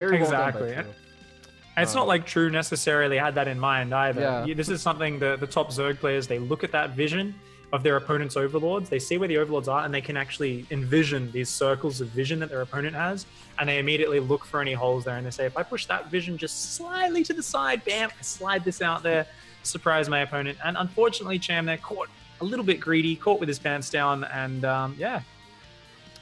Very well done by Exactly. True. And it's not like True necessarily had that in mind either. Yeah. This is something the top Zerg players, they look at that vision of their opponent's overlords, they see where the overlords are, and they can actually envision these circles of vision that their opponent has, and they immediately look for any holes there, and they say, if I push that vision just slightly to the side, bam, I slide this out there, surprise my opponent. And unfortunately, Cham there caught a little bit greedy, caught with his pants down, and yeah,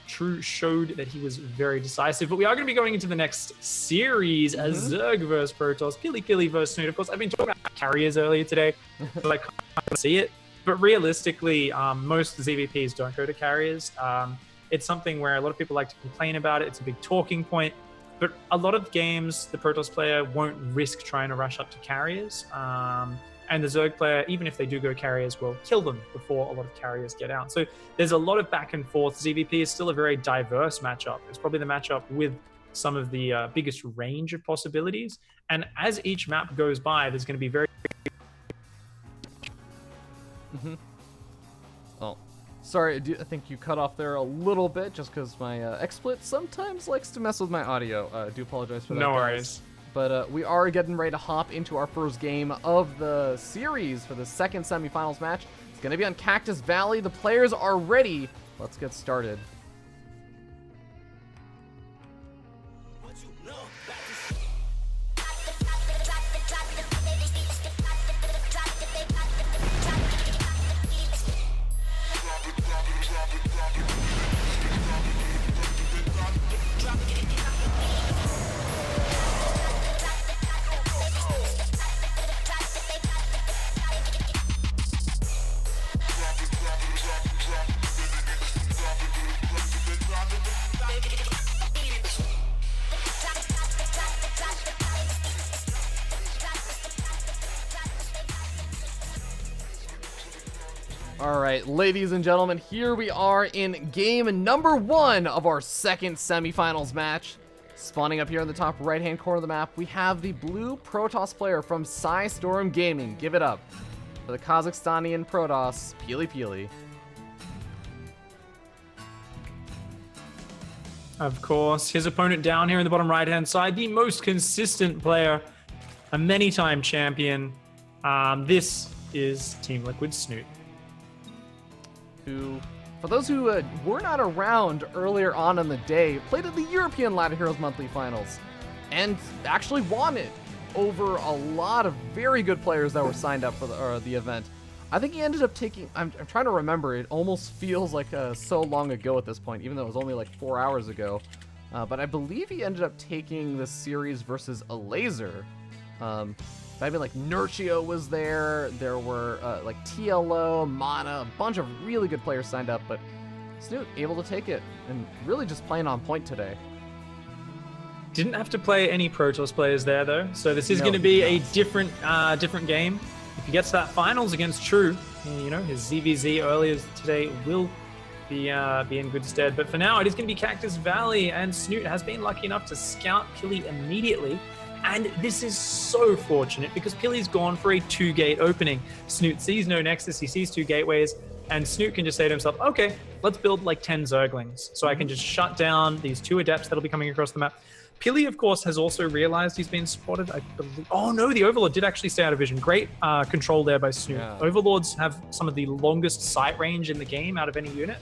True showed that he was very decisive. But we are going to be going into the next series as Zerg versus Protoss, PiLiPiLi versus Snute. Of course, I've been talking about carriers earlier today, so I can't see it. But realistically, most ZVPs don't go to carriers. It's something where a lot of people like to complain about it. It's a big talking point. But a lot of games, the Protoss player won't risk trying to rush up to carriers. And the Zerg player, even if they do go carriers, will kill them before a lot of carriers get out. So there's a lot of back and forth. ZVP is still a very diverse matchup. It's probably the matchup with some of the biggest range of possibilities. And as each map goes by, there's going to be very... Oh, sorry, I think you cut off there a little bit just because my XSplit sometimes likes to mess with my audio. I do apologize for that. No guys. worries. But we are getting ready to hop into our first game of the series for the second semifinals match. It's going to be on Cactus Valley. The players are ready. Let's get started. All right, ladies and gentlemen, here we are in game number 1 of our second semifinals match. Spawning up here in the top right-hand corner of the map, we have the blue Protoss player from Storm Gaming. Give it up for the Kazakhstanian Protoss, PiLiPiLi. Of course, his opponent down here in the bottom right-hand side, the most consistent player, a many-time champion. This is Team Liquid Snute. Who, for those who were not around earlier on in the day, played at the European Ladder Heroes Monthly Finals and actually won it over a lot of very good players that were signed up for the event. I think he ended up taking, I'm trying to remember, it almost feels like so long ago at this point, even though it was only like 4 hours ago. But I believe he ended up taking the series versus a laser. I mean, like, Nurchio was there. There were, like, TLO, Mana, a bunch of really good players signed up, but Snute able to take it and really just playing on point today. Didn't have to play any Protoss players there, though, so this is going to be a different game. If he gets that finals against True, you know, his ZVZ earlier today will be in good stead. But for now, it is going to be Cactus Valley, and Snute has been lucky enough to scout Pili immediately. And this is so fortunate because Pili's gone for a 2-gate opening. Snute sees no Nexus, he sees 2 gateways, and Snute can just say to himself, okay, let's build like 10 Zerglings. So I can just shut down these 2 Adepts that'll be coming across the map. Pili, of course, has also realized he's been spotted, I believe. Oh no, the Overlord did actually stay out of vision. Great control there by Snute. Yeah. Overlords have some of the longest sight range in the game out of any unit.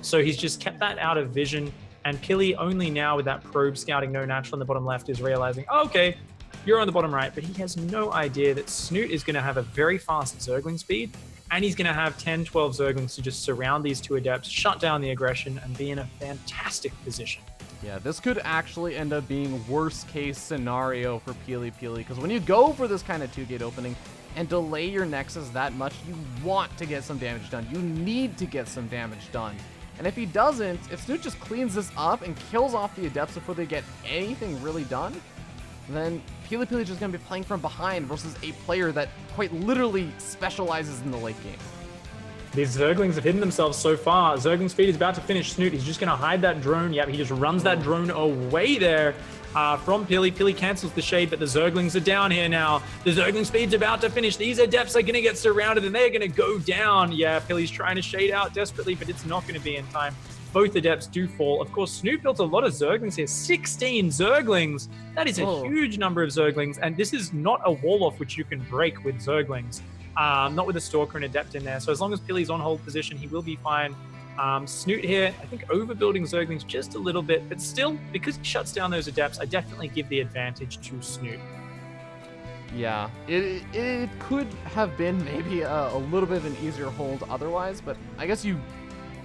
So he's just kept that out of vision. And Pili only now with that probe scouting no natural in the bottom left is realizing, oh, okay, you're on the bottom right, but he has no idea that Snute is going to have a very fast Zergling speed, and he's going to have 10, 12 Zerglings to just surround these 2 Adepts, shut down the aggression, and be in a fantastic position. Yeah, this could actually end up being worst case scenario for PiLiPiLi, because when you go for this kind of 2-gate opening and delay your Nexus that much, you want to get some damage done. You need to get some damage done. And if he doesn't, if Snute just cleans this up and kills off the Adepts before they get anything really done, then PiLiPiLi is just going to be playing from behind versus a player that quite literally specializes in the late game. These Zerglings have hidden themselves so far. Zergling speed is about to finish Snute. He's just going to hide that drone. Yep, he just runs that drone away there from Pili. Pili cancels the shade, but the Zerglings are down here now. The Zergling speed's about to finish. These Adepts are going to get surrounded, and they're going to go down. Yeah, Pili's trying to shade out desperately, but it's not going to be in time. Both Adepts do fall. Of course, Snute built a lot of Zerglings here. 16 Zerglings. That is a huge number of Zerglings. And this is not a wall off which you can break with Zerglings. Not with a Stalker and Adept in there. So as long as PiLi's on hold position, he will be fine. Snute here, I think overbuilding Zerglings just a little bit. But still, because he shuts down those Adepts, I definitely give the advantage to Snute. Yeah, it could have been maybe a little bit of an easier hold otherwise, but I guess you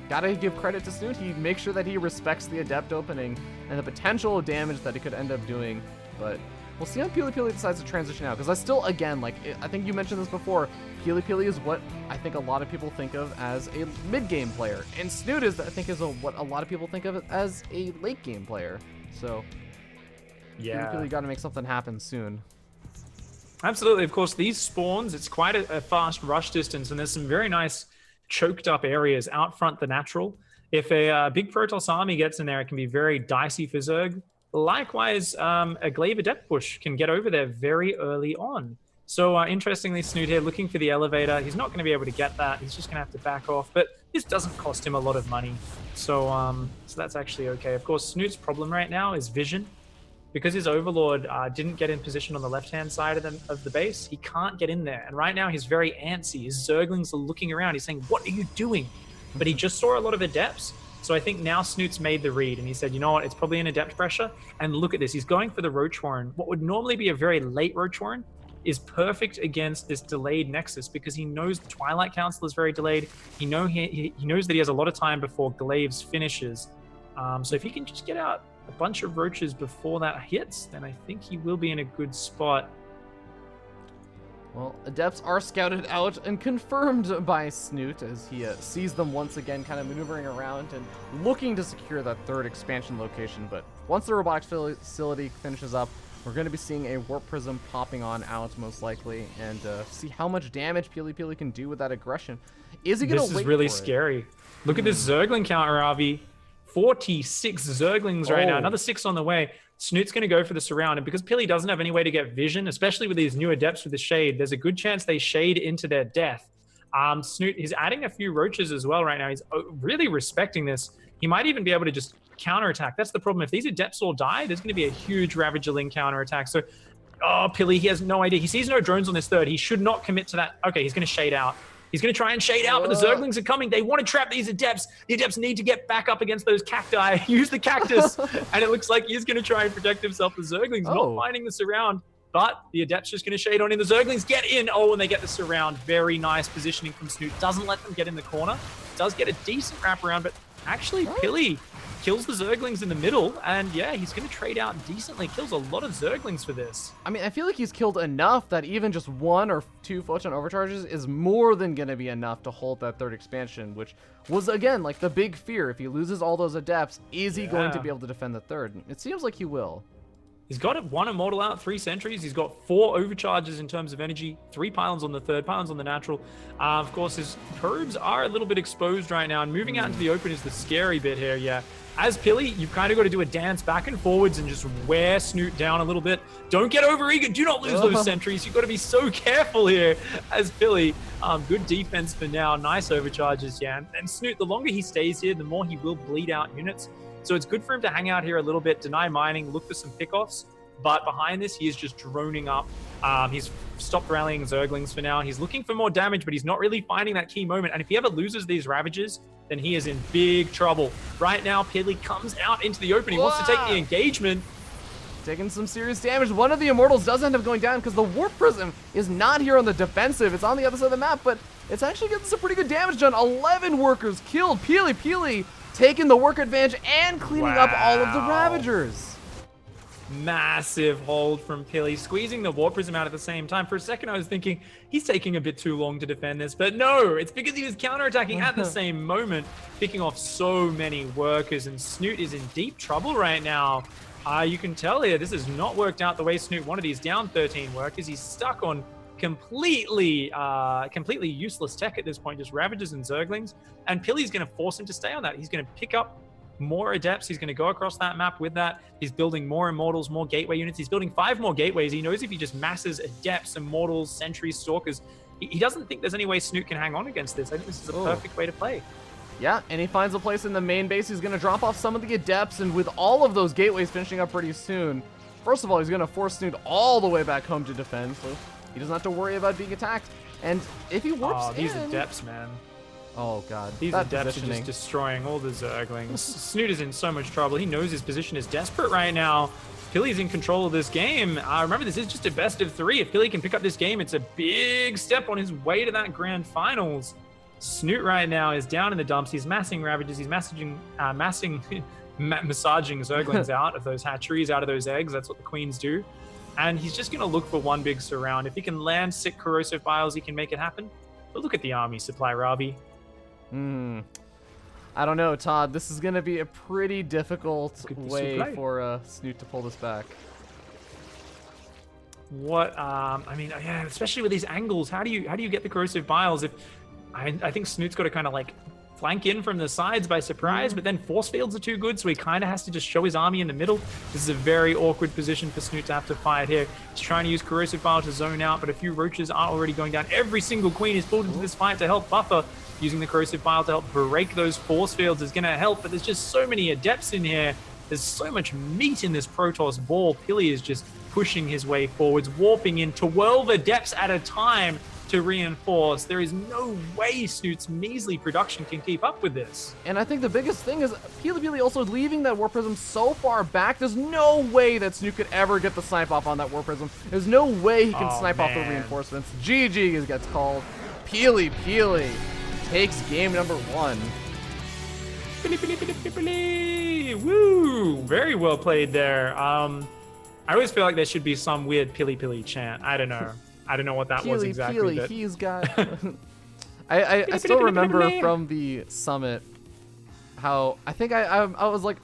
gotta give credit to Snute. He makes sure that he respects the Adept opening and the potential damage that it could end up doing, but we'll see how PiLiPiLi decides to transition out, because I still, again, like, I think you mentioned this before, PiLiPiLi is what I think a lot of people think of as a mid-game player, and Snute is, I think, what a lot of people think of as a late-game player, so yeah, PiLiPiLi gotta make something happen soon. Absolutely. Of course, these spawns, it's quite a fast rush distance, and there's some very nice choked up areas out front the natural. If a big Protoss army gets in there, it can be very dicey for Zerg. Likewise, a Glaive Adept push can get over there very early on. So interestingly, Snute here looking for the elevator. He's not going to be able to get that. He's just going to have to back off, but this doesn't cost him a lot of money. So that's actually okay. Of course, Snute's problem right now is vision. Because his Overlord didn't get in position on the left-hand side of the base, he can't get in there. And right now, he's very antsy. His Zerglings are looking around. He's saying, what are you doing? But he just saw a lot of Adepts. So I think now Snute's made the read, and he said, you know what, it's probably an Adept pressure. And look at this. He's going for the Roach Warren. What would normally be a very late Roach Warren is perfect against this delayed Nexus, because he knows the Twilight Council is very delayed. He knows that he has a lot of time before Glaives finishes. So if he can just get out a bunch of roaches before that hits, then I think he will be in a good spot. Well, Adepts are scouted out and confirmed by Snute as he sees them once again kind of maneuvering around and looking to secure that third expansion location. But once the robotics facility finishes up, we're going to be seeing a Warp Prism popping on out most likely, and see how much damage PiLiPiLi can do with that aggression. Is he going to wait for it? This is really scary. Look at this Zergling counter, RV. 46 Zerglings right now, another 6 on the way. Snute's going to go for the surround, and because PiLi doesn't have any way to get vision, especially with these new Adepts with the shade, there's a good chance they shade into their death. Snute, he's adding a few roaches as well right now. He's really respecting this. He might even be able to just counterattack. That's the problem. If these Adepts all die, there's going to be a huge Ravagerling counterattack. So, PiLi, he has no idea. He sees no drones on this third. He should not commit to that. Okay, he's going to shade out. He's going to try and shade out, but the Zerglings are coming. They want to trap these Adepts. The Adepts need to get back up against those cacti. Use the cactus. And it looks like he's going to try and protect himself. The Zerglings not finding the surround, but the Adepts just going to shade on in. The Zerglings get in. And they get the surround. Very nice positioning from Snute. Doesn't let them get in the corner. Does get a decent wraparound, but actually PiLi kills the Zerglings in the middle, and yeah, he's going to trade out decently. Kills a lot of Zerglings for this. I mean, I feel like he's killed enough that even just 1 or 2 photon overcharges is more than going to be enough to hold that third expansion, which was, again, like the big fear. If he loses all those Adepts, is he going to be able to defend the third? It seems like he will. He's got 1 Immortal out, 3 Sentries. He's got 4 overcharges in terms of energy, 3 pylons on the third, pylons on the natural. Of course, his probes are a little bit exposed right now, and moving out into the open is the scary bit here, yeah. As PiLi, you've kind of got to do a dance back and forwards and just wear Snute down a little bit. Don't get overeager. Do not lose those sentries. You've got to be so careful here as PiLi. Good defense for now. Nice overcharges, yeah. And Snute, the longer he stays here, the more he will bleed out units. So it's good for him to hang out here a little bit, deny mining, look for some pickoffs. But behind this, he is just droning up. He's stopped rallying Zerglings for now. He's looking for more damage, but he's not really finding that key moment. And if he ever loses these Ravagers, then he is in big trouble. Right now, PiLi comes out into the open. He wants to take the engagement. Taking some serious damage. One of the Immortals does end up going down because the Warp Prism is not here on the defensive. It's on the other side of the map, but it's actually getting some pretty good damage done. 11 workers killed. PiLiPiLi taking the work advantage and cleaning up all of the Ravagers. Massive hold from PiLi, squeezing the Warp Prism out at the same time. For a second, I was thinking he's taking a bit too long to defend this, but no, it's because he was counterattacking at the same moment, picking off so many workers, and Snute is in deep trouble right now. You can tell here, this has not worked out the way Snute wanted. He's down 13 workers. He's stuck on completely useless tech at this point, just Ravagers and Zerglings, and PiLi's going to force him to stay on that. He's going to pick up more Adepts. He's going to go across that map with that. He's building more Immortals, more Gateway units. He's building 5 more Gateways. He knows if he just masses Adepts, Immortals, Sentries, Stalkers, he doesn't think there's any way Snute can hang on against this. I think this is a perfect way to play. Yeah, and he finds a place in the main base. He's going to drop off some of the Adepts, and with all of those gateways finishing up pretty soon, first of all, he's going to force Snute all the way back home to defend, so he doesn't have to worry about being attacked. And if he warps in... these Adepts, man. Oh, God. These Adepts are just destroying all the Zerglings. Snute is in so much trouble. He knows his position is desperate right now. PiLi's in control of this game. Remember, this is just a best of 3. If PiLi can pick up this game, it's a big step on his way to that grand finals. Snute right now is down in the dumps. He's massing Ravages. He's massaging Zerglings out of those hatcheries, out of those eggs. That's what the queens do. And he's just going to look for one big surround. If he can land sick corrosive biles, he can make it happen. But look at the army supply, Ravi. I don't know, Todd. This is going to be a pretty difficult way for Snute to pull this back. What? I mean, yeah, especially with these angles. How do you get the corrosive biles? If I think Snoot's got to kind of like flank in from the sides by surprise, but then force fields are too good, so he kind of has to just show his army in the middle. This is a very awkward position for Snute to have to fight here. He's trying to use corrosive bile to zone out, but a few roaches are already going down. Every single queen is pulled into this fight to help buffer. Using the corrosive bile to help break those force fields is going to help, but there's just so many Adepts in here. There's so much meat in this Protoss ball. PiLi is just pushing his way forwards, warping in 12 Adepts at a time to reinforce. There is no way Snute's measly production can keep up with this. And I think the biggest thing is PiLiPiLi also leaving that Warp Prism so far back. There's no way that Snute could ever get the snipe off on that Warp Prism. There's no way he can snipe off the reinforcements. GG gets called. PiLiPiLi takes game number 1. PiLiPiLi. Woo! Very well played there. I always feel like there should be some weird PiLiPiLi chant. I don't know. I don't know what that was exactly. PiLi, he's got... I still remember from the summit how I think I was like,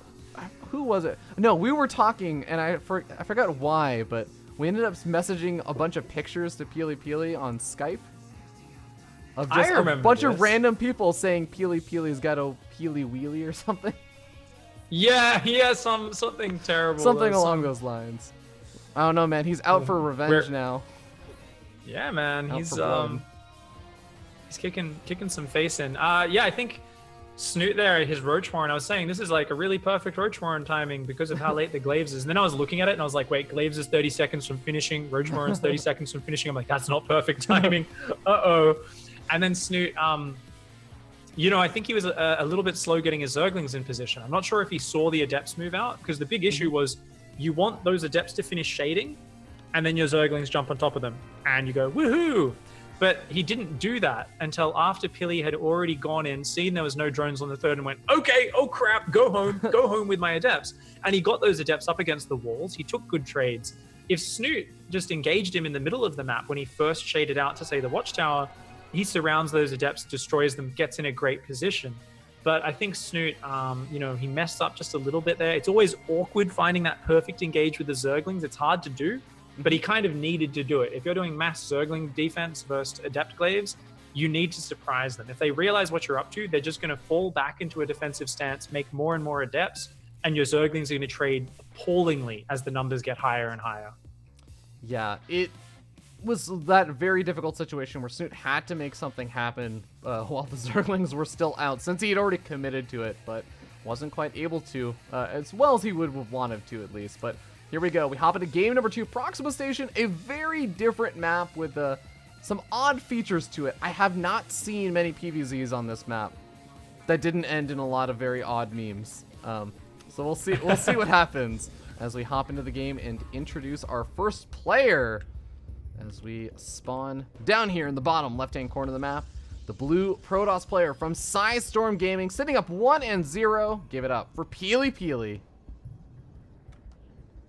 who was it? No, we were talking and I forgot why, but we ended up messaging a bunch of pictures to PiLiPiLi on Skype of just a bunch of random people saying PiLiPiLi's got a Peely Wheelie or something. Yeah, something terrible. Something along those lines. I don't know, man. He's out for revenge now. Yeah, man. He's kicking some face in. Yeah, I think Snute there, his Roach Warren, I was saying this is like a really perfect Roach Warren timing because of how late the Glaives is. And then I was looking at it and I was like, wait, Glaives is 30 seconds from finishing. Roach Warren's 30 seconds from finishing. I'm like, that's not perfect timing. Uh-oh. And then Snute, I think he was a little bit slow getting his Zerglings in position. I'm not sure if he saw the Adepts move out because the big issue was you want those Adepts to finish shading and then your Zerglings jump on top of them and you go, woohoo! But he didn't do that until after PiLi had already gone in, seen there was no drones on the third and went, okay, oh crap, go home with my Adepts. And he got those Adepts up against the walls. He took good trades. If Snute just engaged him in the middle of the map when he first shaded out to, say, the Watchtower, he surrounds those Adepts, destroys them, gets in a great position. But I think Snute, he messed up just a little bit there. It's always awkward finding that perfect engage with the Zerglings. It's hard to do, but he kind of needed to do it. If you're doing mass Zergling defense versus Adept Glaives, you need to surprise them. If they realize what you're up to, they're just going to fall back into a defensive stance, make more and more Adepts, and your Zerglings are going to trade appallingly as the numbers get higher and higher. Yeah, it was that very difficult situation where Snute had to make something happen while the Zerglings were still out, since he had already committed to it, but wasn't quite able to, as well as he would have wanted to at least. But here we go. We hop into game number 2, Proxima Station, a very different map with some odd features to it. I have not seen many PvZs on this map that didn't end in a lot of very odd memes. So we'll see what happens as we hop into the game and introduce our first player. As we spawn down here in the bottom left-hand corner of the map, the blue Protoss player from Storm Gaming, sitting up 1-0. Give it up for PiLiPiLi.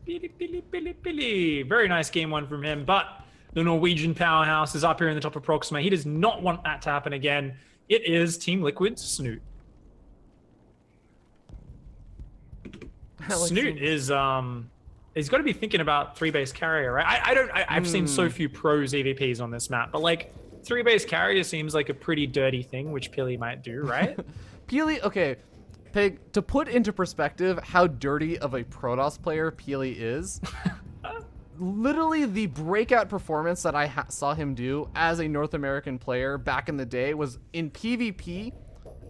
PiLiPiLi. Very nice game 1 from him, but the Norwegian powerhouse is up here in the top of Proxima. He does not want that to happen again. It is Team Liquid's Snute. Snute is he's got to be thinking about 3-base carrier, right? I've seen so few pros EVPs on this map, but like 3-base carrier seems like a pretty dirty thing, which PiLi might do, right? PiLi, okay, Pig, to put into perspective how dirty of a Protoss player PiLi is, literally the breakout performance that I saw him do as a North American player back in the day was in PvP.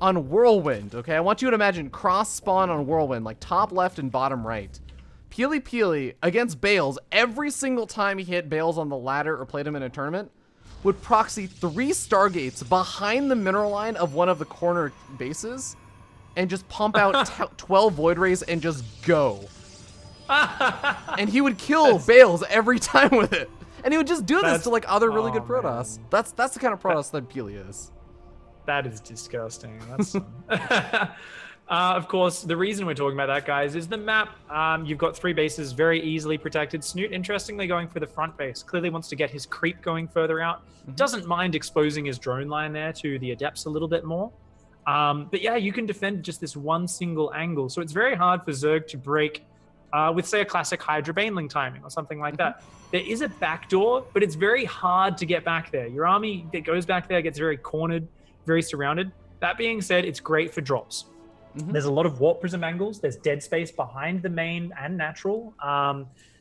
on Whirlwind, okay? I want you to imagine cross spawn on Whirlwind, like top left and bottom right. PiLiPiLi against Bales, every single time he hit Bales on the ladder or played him in a tournament, would proxy 3 Stargates behind the mineral line of one of the corner bases and just pump out 12 Void Rays and just go. And he would kill Bales every time with it. And he would just do this to like other really good Protoss. Man. That's the kind of Protoss that PiLi is. That is disgusting. That's of course, the reason we're talking about that, guys, is the map. You've got 3 bases very easily protected. Snute, interestingly, going for the front base. Clearly wants to get his creep going further out. Doesn't mind exposing his drone line there to the Adepts a little bit more. But yeah, you can defend just this one single angle. So it's very hard for Zerg to break with, say, a classic Hydra Baneling timing or something like that. There is a backdoor, but it's very hard to get back there. Your army that goes back there gets very cornered, very surrounded. That being said, it's great for drops. There's a lot of Warp Prism angles. There's dead space behind the main and natural.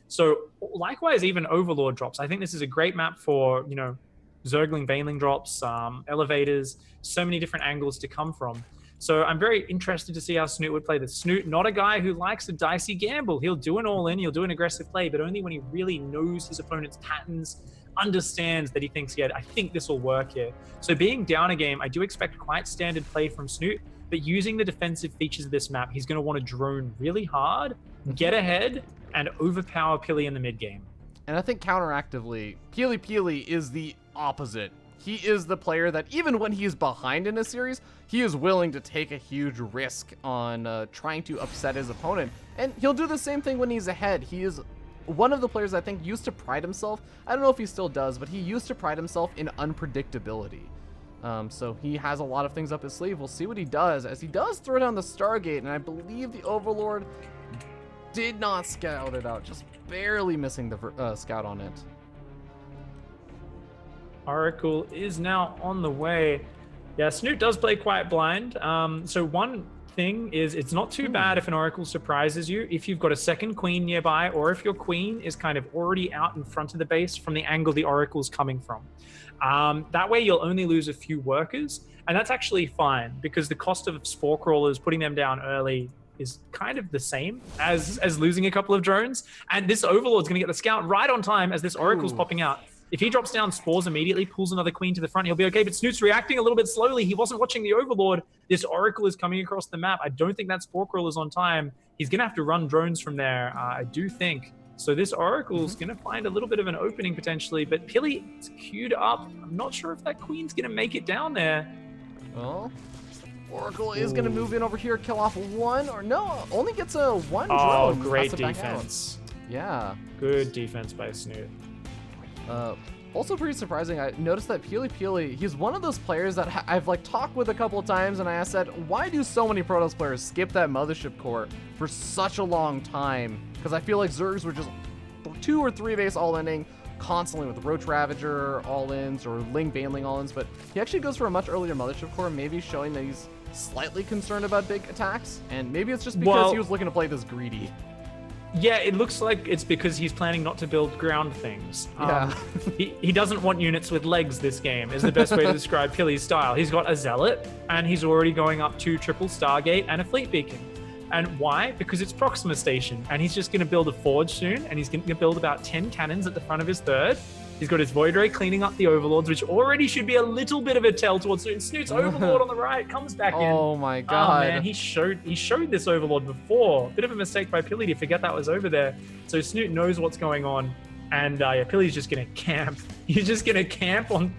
So likewise, even Overlord drops. I think this is a great map for, you know, Zergling, Baneling drops, elevators, so many different angles to come from. So I'm very interested to see how Snute would play this. Snute, not a guy who likes a dicey gamble. He'll do an all-in, he'll do an aggressive play, but only when he really knows his opponent's patterns, understands that he thinks, yeah, I think this will work here. So being down a game, I do expect quite standard play from Snute, but using the defensive features of this map, he's going to want to drone really hard, get ahead, and overpower PiLi in the mid game. And I think counteractively, PiLiPiLi is the opposite. He is the player that even when he is behind in a series, he is willing to take a huge risk on trying to upset his opponent. And he'll do the same thing when he's ahead. He is one of the players I think used to pride himself. I don't know if he still does, but he used to pride himself in unpredictability. So he has a lot of things up his sleeve. We'll see what he does, as he does throw down the Stargate, and I believe the Overlord did not scout it out, just barely missing the scout on it. Oracle is now on the way. Yeah, Snute does play quite blind. So one thing is, it's not too bad if an Oracle surprises you, if you've got a second queen nearby, or if your queen is kind of already out in front of the base from the angle the Oracle's coming from. That way you'll only lose a few workers, and that's actually fine, because the cost of Spore Crawlers, putting them down early, is kind of the same as losing a couple of drones. And this Overlord's going to get the scout right on time as this Oracle's popping out. If he drops down Spores immediately, pulls another queen to the front, he'll be okay. But Snute's reacting a little bit slowly. He wasn't watching the Overlord. This Oracle is coming across the map. I don't think that Spore Crawler's on time. He's going to have to run drones from there, I do think. So this Oracle's going to find a little bit of an opening potentially. But PiLi is queued up. I'm not sure if that queen's going to make it down there. Well, Oracle is going to move in over here, kill off one, or no, only gets a one drone. Oh, great defense. Yeah. Good defense by Snute. Also pretty surprising, I noticed that PiLiPiLi, he's one of those players that I've like talked with a couple of times, and I said, why do so many Protoss players skip that Mothership Core for such a long time? Because I feel like Zergs were just 2 or 3 base all-inning constantly with Roach Ravager all-ins or Ling Baneling all-ins, but he actually goes for a much earlier Mothership Core, maybe showing that he's slightly concerned about big attacks, and maybe it's just because he was looking to play this greedy. Yeah, it looks like it's because he's planning not to build ground things. Yeah. He doesn't want units with legs this game, is the best way to describe PiLi's style. He's got a Zealot, and he's already going up to triple Stargate and a Fleet Beacon. And why? Because it's Proxima Station, and he's just going to build a Forge soon, and he's going to build about 10 cannons at the front of his third. He's got his Void Ray cleaning up the Overlords, which already should be a little bit of a tell towards Snute's Overlord on the right, comes back in. Oh my god. Oh man, he showed this Overlord before. Bit of a mistake by PiLi to forget that was over there. So Snute knows what's going on. And yeah, PiLi's just going to camp. He's just going to camp on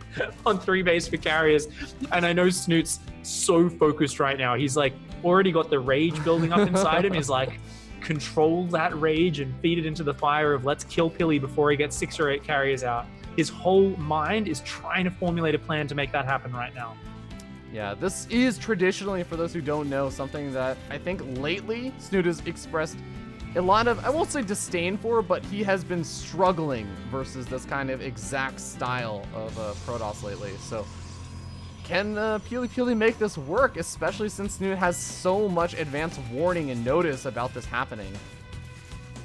3 base for carriers. And I know Snute's so focused right now. He's like already got the rage building up inside him. He's like, control that rage and feed it into the fire of let's kill PiLi before he gets 6 or 8 carriers out. His whole mind is trying to formulate a plan to make that happen right now. Yeah, this is traditionally, for those who don't know, something that I think lately Snute has expressed a lot of, I won't say disdain for, but he has been struggling versus this kind of exact style of Protoss lately. So can PiLiPiLi make this work, especially since Snute has so much advance warning and notice about this happening?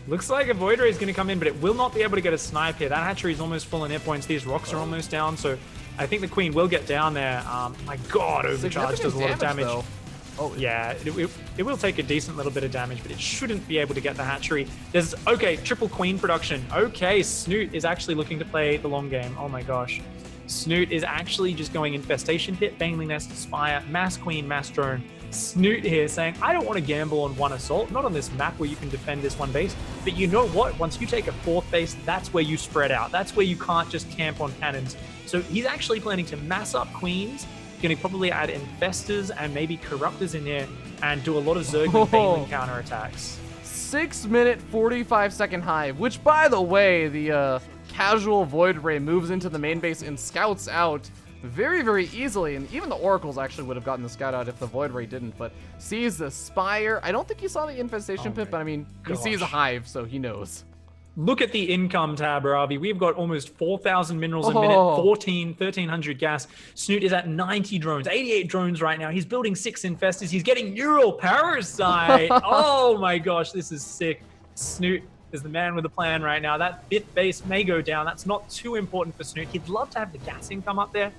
Looks like a Void Ray is going to come in, but it will not be able to get a snipe here. That hatchery is almost full in hit points. These rocks are almost down, so I think the Queen will get down there. My god, Overcharge does a lot of damage. Oh, Yeah, it will take a decent little bit of damage, but it shouldn't be able to get the hatchery. There's, okay, triple queen production. Okay, Snute is actually looking to play the long game. Oh my gosh. Snute is actually just going Infestation Pit, Baneling Nest, Spire, Mass Queen, Mass Drone. Snute here saying, I don't want to gamble on one assault, not on this map where you can defend this one base, but you know what? Once you take a fourth base, that's where you spread out. That's where you can't just camp on cannons. So he's actually planning to mass up queens, going to probably add infestors and maybe corruptors in here and do a lot of Zergling Baneling counterattacks. 6-minute 45-second hive, which by the way, the casual Void Ray moves into the main base and scouts out very, very easily, and even the Oracles actually would have gotten the scout out if the Void Ray didn't, but sees the Spire. I don't think he saw the Infestation Pit, but I mean, he sees a hive, so he knows. Look at the income tab, Ravi. We've got almost 4,000 minerals a minute, 1,300 gas. Snute is at 90 drones, 88 drones right now. He's building 6 infestors. He's getting neural parasite. Oh my gosh, this is sick. Snute is the man with a plan right now. That 5th base may go down. That's not too important for Snute. He'd love to have the gas income up there,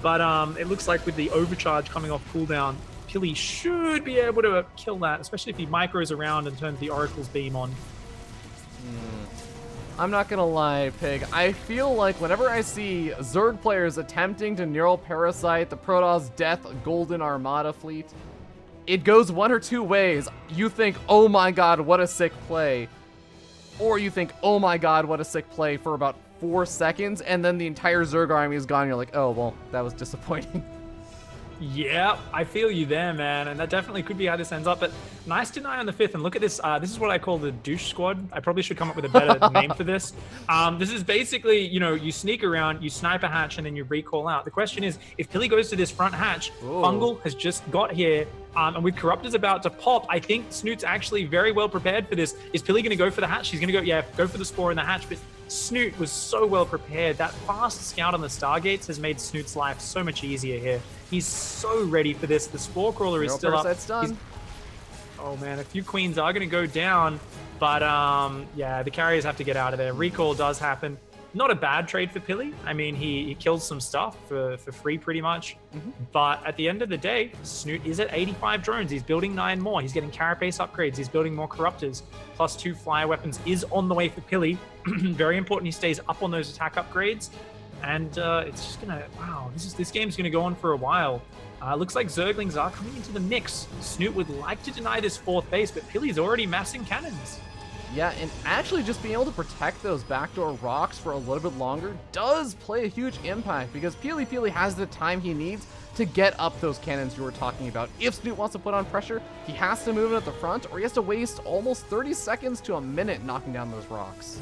but it looks like with the overcharge coming off cooldown, PiLi should be able to kill that, especially if he micros around and turns the Oracle's beam on. I'm not gonna lie, Pig. I feel like whenever I see Zerg players attempting to Neural Parasite the Protoss Death Golden Armada fleet, it goes one or two ways. You think, oh my god, what a sick play. Or you think, oh my god, what a sick play for about 4 seconds, and then the entire Zerg army is gone. You're like, oh, well, that was disappointing. Yeah, I feel you there, man, and that definitely could be how this ends up, but nice deny on the 5th, and look at this. This is what I call the douche squad. I probably should come up with a better name for this. This is basically, you know, you sneak around, you snipe a hatch, and then you recall out. The question is, if PiLi goes to this front hatch, Fungal has just got here, and with Corruptors about to pop, I think Snute's actually very well prepared for this. Is PiLi going to go for the hatch? She's going to go, yeah, go for the spore in the hatch, but Snute was so well prepared. That fast scout on the Stargates has made Snute's life so much easier here. He's so ready for this. The Spore Crawler is still up. Done. Oh man, a few queens are going to go down, but yeah, the carriers have to get out of there. Recall does happen. Not a bad trade for PiLi. I mean, he kills some stuff for free pretty much. But at the end of the day, Snute is at 85 drones. He's building 9 more. He's getting carapace upgrades. He's building more Corruptors. Plus 2 flyer weapons is on the way for PiLi. Very important he stays up on those attack upgrades. And it's just gonna, wow, this game's gonna go on for a while. Looks like Zerglings are coming into the mix. Snute would like to deny this 4th base, but PiLi's already massing cannons. Yeah, and actually just being able to protect those backdoor rocks for a little bit longer does play a huge impact, because PiLiPiLi has the time he needs to get up those cannons you were talking about. If Snute wants to put on pressure, he has to move in at the front, or he has to waste almost 30 seconds to a minute knocking down those rocks.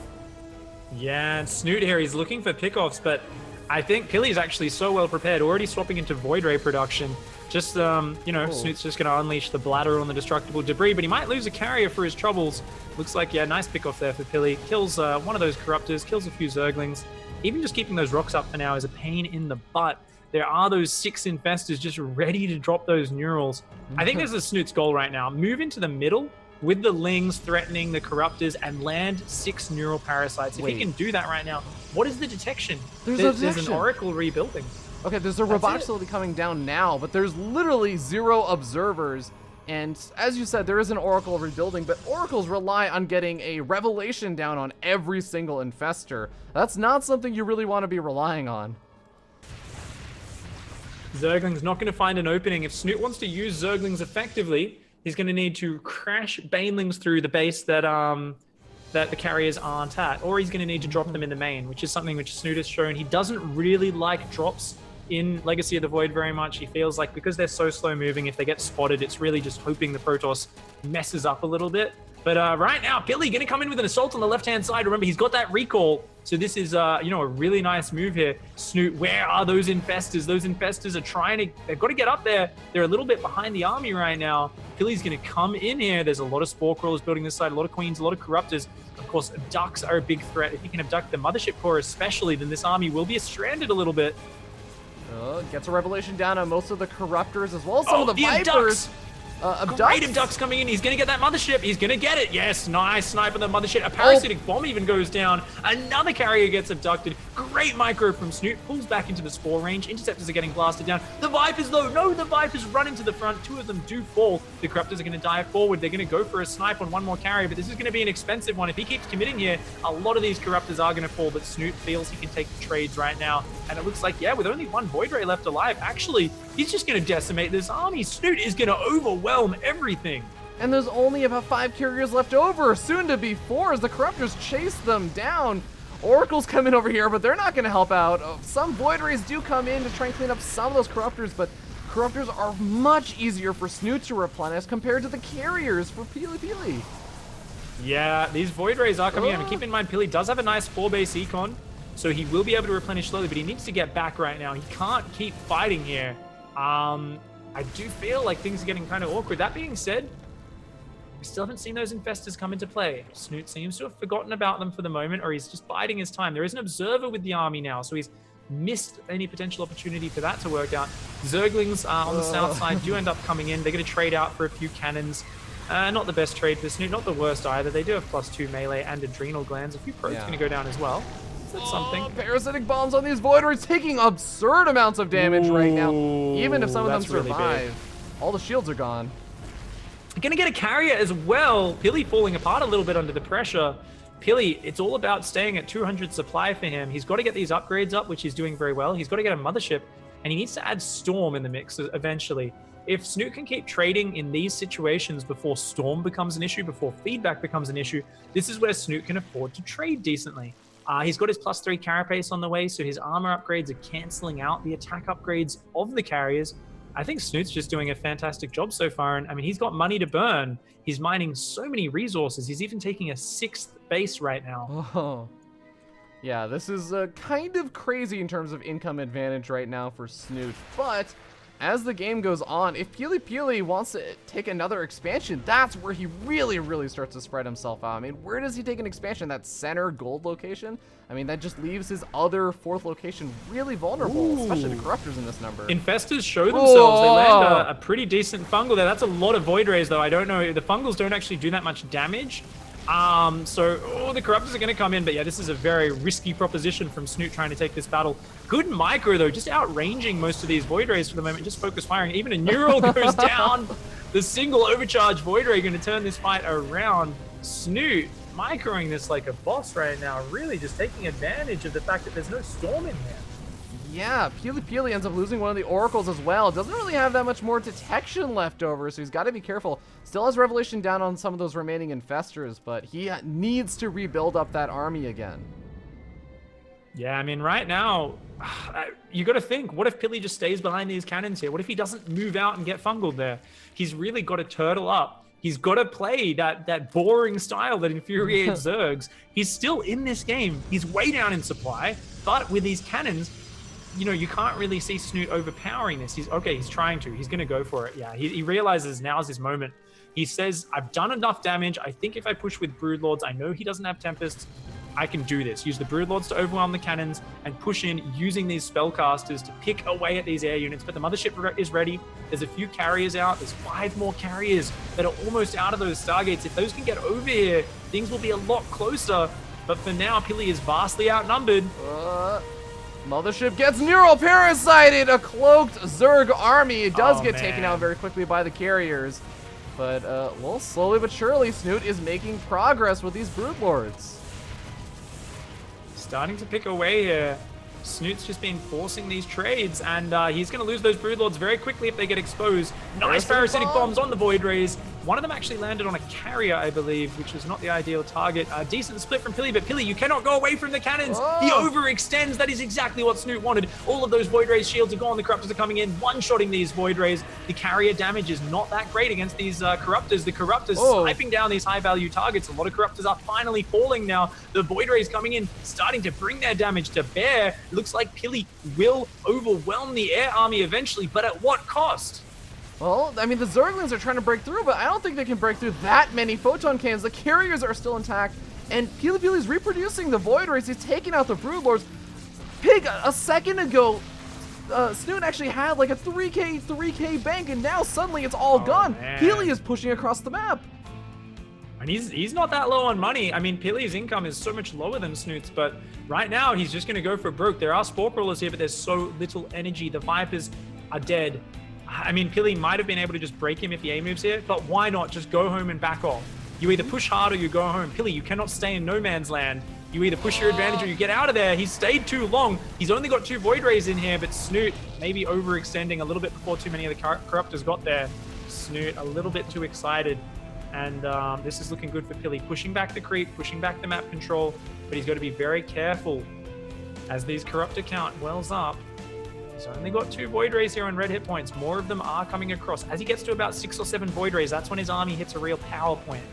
Yeah, and Snute here, he's looking for pickoffs, but I think PiLi is actually so well prepared, already swapping into Void Ray production. Just, you know, Snute's just going to unleash the bladder on the destructible debris, but he might lose a carrier for his troubles. Looks like, yeah, nice pickoff there for PiLi. Kills one of those Corruptors, kills a few Zerglings. Even just keeping those rocks up for now is a pain in the butt. There are those 6 infestors just ready to drop those neurals. I think this is Snute's goal right now. Move into the middle with the Lings threatening the Corruptors and land 6 neural parasites. If he can do that right now, what is the detection? There's an Oracle rebuilding. Okay, there's a robotic facility coming down now, but there's literally 0 observers. And as you said, there is an Oracle rebuilding, but Oracles rely on getting a revelation down on every single infestor. That's not something you really want to be relying on. Zergling's not going to find an opening. If Snute wants to use Zerglings effectively, he's going to need to crash Banelings through the base that the carriers aren't at, or he's going to need to drop them in the main, which is something which Snute has shown. He doesn't really like drops in Legacy of the Void very much. He feels like because they're so slow moving, if they get spotted, it's really just hoping the Protoss messes up a little bit. But right now, PiLi going to come in with an assault on the left-hand side. Remember, he's got that recall. So this is, you know, a really nice move here. Snute, where are those infestors? Those infestors are trying to, they've got to get up there. They're a little bit behind the army right now. PiLi's going to come in here. There's a lot of Spore Crawlers building this side, a lot of Queens, a lot of Corruptors. Of course, Ducks are a big threat. If he can abduct the Mothership Core especially, then this army will be stranded a little bit. Gets a revelation down on most of the Corruptors as well as some of the Vipers. Great abducts coming in. He's going to get that mothership. He's going to get it. Yes, nice snipe on the mothership. A parasitic bomb even goes down. Another carrier gets abducted. Great micro from Snute. Pulls back into the spore range. Interceptors are getting blasted down. The Vipers, though. No, the Vipers run into the front. Two of them do fall. The Corruptors are going to dive forward. They're going to go for a snipe on one more carrier, but this is going to be an expensive one. If he keeps committing here, a lot of these Corruptors are going to fall, but Snute feels he can take the trades right now. And it looks like, yeah, with only one Void Ray left alive, actually, he's just going to decimate this army. Snute is going to overwhelm everything. And there's only about 5 carriers left over, soon to be 4 as the Corruptors chase them down. Oracle's coming over here, but they're not going to help out. Some Void Rays do come in to try and clean up some of those Corruptors, but Corruptors are much easier for Snute to replenish compared to the carriers for PiLiPiLi. Yeah, these Void Rays are coming in. And keep in mind, Pili does have a nice 4-base econ, so he will be able to replenish slowly, but he needs to get back right now. He can't keep fighting here. I do feel like things are getting kind of awkward. That being said, we still haven't seen those infestors come into play. Snute seems to have forgotten about them for the moment, or he's just biding his time. There is an observer with the army now, so he's missed any potential opportunity for that to work out. Zerglings on the south side do end up coming in. They're going to trade out for a few cannons. Not the best trade for Snute, not the worst either. They do have +2 melee and adrenal glands. A few probes going to go down as well. That's something. Parasitic bombs on these Void Rays taking absurd amounts of damage right now. Even if some of them survive, really all the shields are gone. Gonna get a carrier as well. Pili falling apart a little bit under the pressure. Pili, it's all about staying at 200 supply for him. He's got to get these upgrades up, which he's doing very well. He's got to get a mothership, and he needs to add Storm in the mix eventually. If Snute can keep trading in these situations before Storm becomes an issue, before feedback becomes an issue, this is where Snute can afford to trade decently. He's got his +3 carapace on the way, so his armor upgrades are canceling out the attack upgrades of the carriers. I think Snoot's just doing a fantastic job so far, and I mean, he's got money to burn. He's mining so many resources. He's even taking a 6th base right now. Oh. Yeah, this is kind of crazy in terms of income advantage right now for Snute, but as the game goes on, if PiLiPiLi wants to take another expansion, that's where he really starts to spread himself out. I mean, where does he take an expansion? That center gold location? I mean, that just leaves his other 4th location really vulnerable, especially the Corruptors in this number. Infestors show themselves. They land a pretty decent fungal there. That's a lot of Void Rays, though. I don't know. The fungals don't actually do that much damage. The Corruptors are going to come in, but yeah, this is a very risky proposition from Snute trying to take this battle. Good micro, though, just outranging most of these Void Rays for the moment, just focus firing. Even a neural goes down. The single overcharge Void Ray going to turn this fight around. Snute microing this like a boss right now, really just taking advantage of the fact that there's no Storm in here. Yeah, PiLiPiLi ends up losing one of the Oracles as well. Doesn't really have that much more detection left over, so he's got to be careful. Still has Revelation down on some of those remaining Infestors, but he needs to rebuild up that army again. Yeah, I mean, right now, you got to think, what if Pili just stays behind these cannons here? What if he doesn't move out and get fungled there? He's really got to turtle up. He's got to play that boring style that infuriates Zergs. He's still in this game. He's way down in supply, but with these cannons, you know, you can't really see Snute overpowering this. He's trying to. He's going to go for it. Yeah, he realizes now's his moment. He says, I've done enough damage. I think if I push with Broodlords, I know he doesn't have Tempests. I can do this. Use the Broodlords to overwhelm the cannons and push in using these spellcasters to pick away at these air units. But the mothership is ready. There's a few carriers out. There's 5 more carriers that are almost out of those Stargates. If those can get over here, things will be a lot closer. But for now, Pili is vastly outnumbered. Mothership gets neural parasited. A cloaked Zerg army. It does get taken out very quickly by the carriers. But, well, slowly but surely, Snute is making progress with these Broodlords. Starting to pick away here. Snoot's just been forcing these trades, and he's going to lose those Broodlords very quickly if they get exposed. Nice parasitic bombs on the Void Rays. One of them actually landed on a carrier, I believe, which is not the ideal target. A decent split from Pili, but Pili, you cannot go away from the cannons. He overextends. That is exactly what Snute wanted. All of those Void Rays shields are gone. The Corruptors are coming in, one-shotting these Void Rays. The carrier damage is not that great against these Corruptors. The Corruptors sniping down these high-value targets. A lot of Corruptors are finally falling now. The Void Rays coming in, starting to bring their damage to bear. It looks like Pili will overwhelm the air army eventually, but at what cost? Well, I mean, the Zerglings are trying to break through, but I don't think they can break through that many photon cannons. The carriers are still intact, and PiLiPiLi's reproducing the Void Rays. He's taking out the Broodlords. Pig, a second ago, Snute actually had like a 3k bank, and now suddenly it's all gone. Man. PiLi is pushing across the map. And he's not that low on money. I mean, PiLi's income is so much lower than Snoot's, but right now he's just going to go for broke. There are Spore Crawlers here, but there's so little energy. The Vipers are dead. I mean, PiLi might have been able to just break him if he A-moves here, but why not just go home and back off? You either push hard or you go home. PiLi, you cannot stay in no man's land. You either push your advantage or you get out of there. He's stayed too long. He's only got 2 Void Rays in here, but Snute maybe overextending a little bit before too many of the Corruptors got there. Snute a little bit too excited. And this is looking good for PiLi. Pushing back the creep, pushing back the map control, but he's got to be very careful as these Corruptor count wells up. He's only got 2 Void Rays here on red hit points. More of them are coming across. As he gets to about 6 or 7 Void Rays, that's when his army hits a real power point.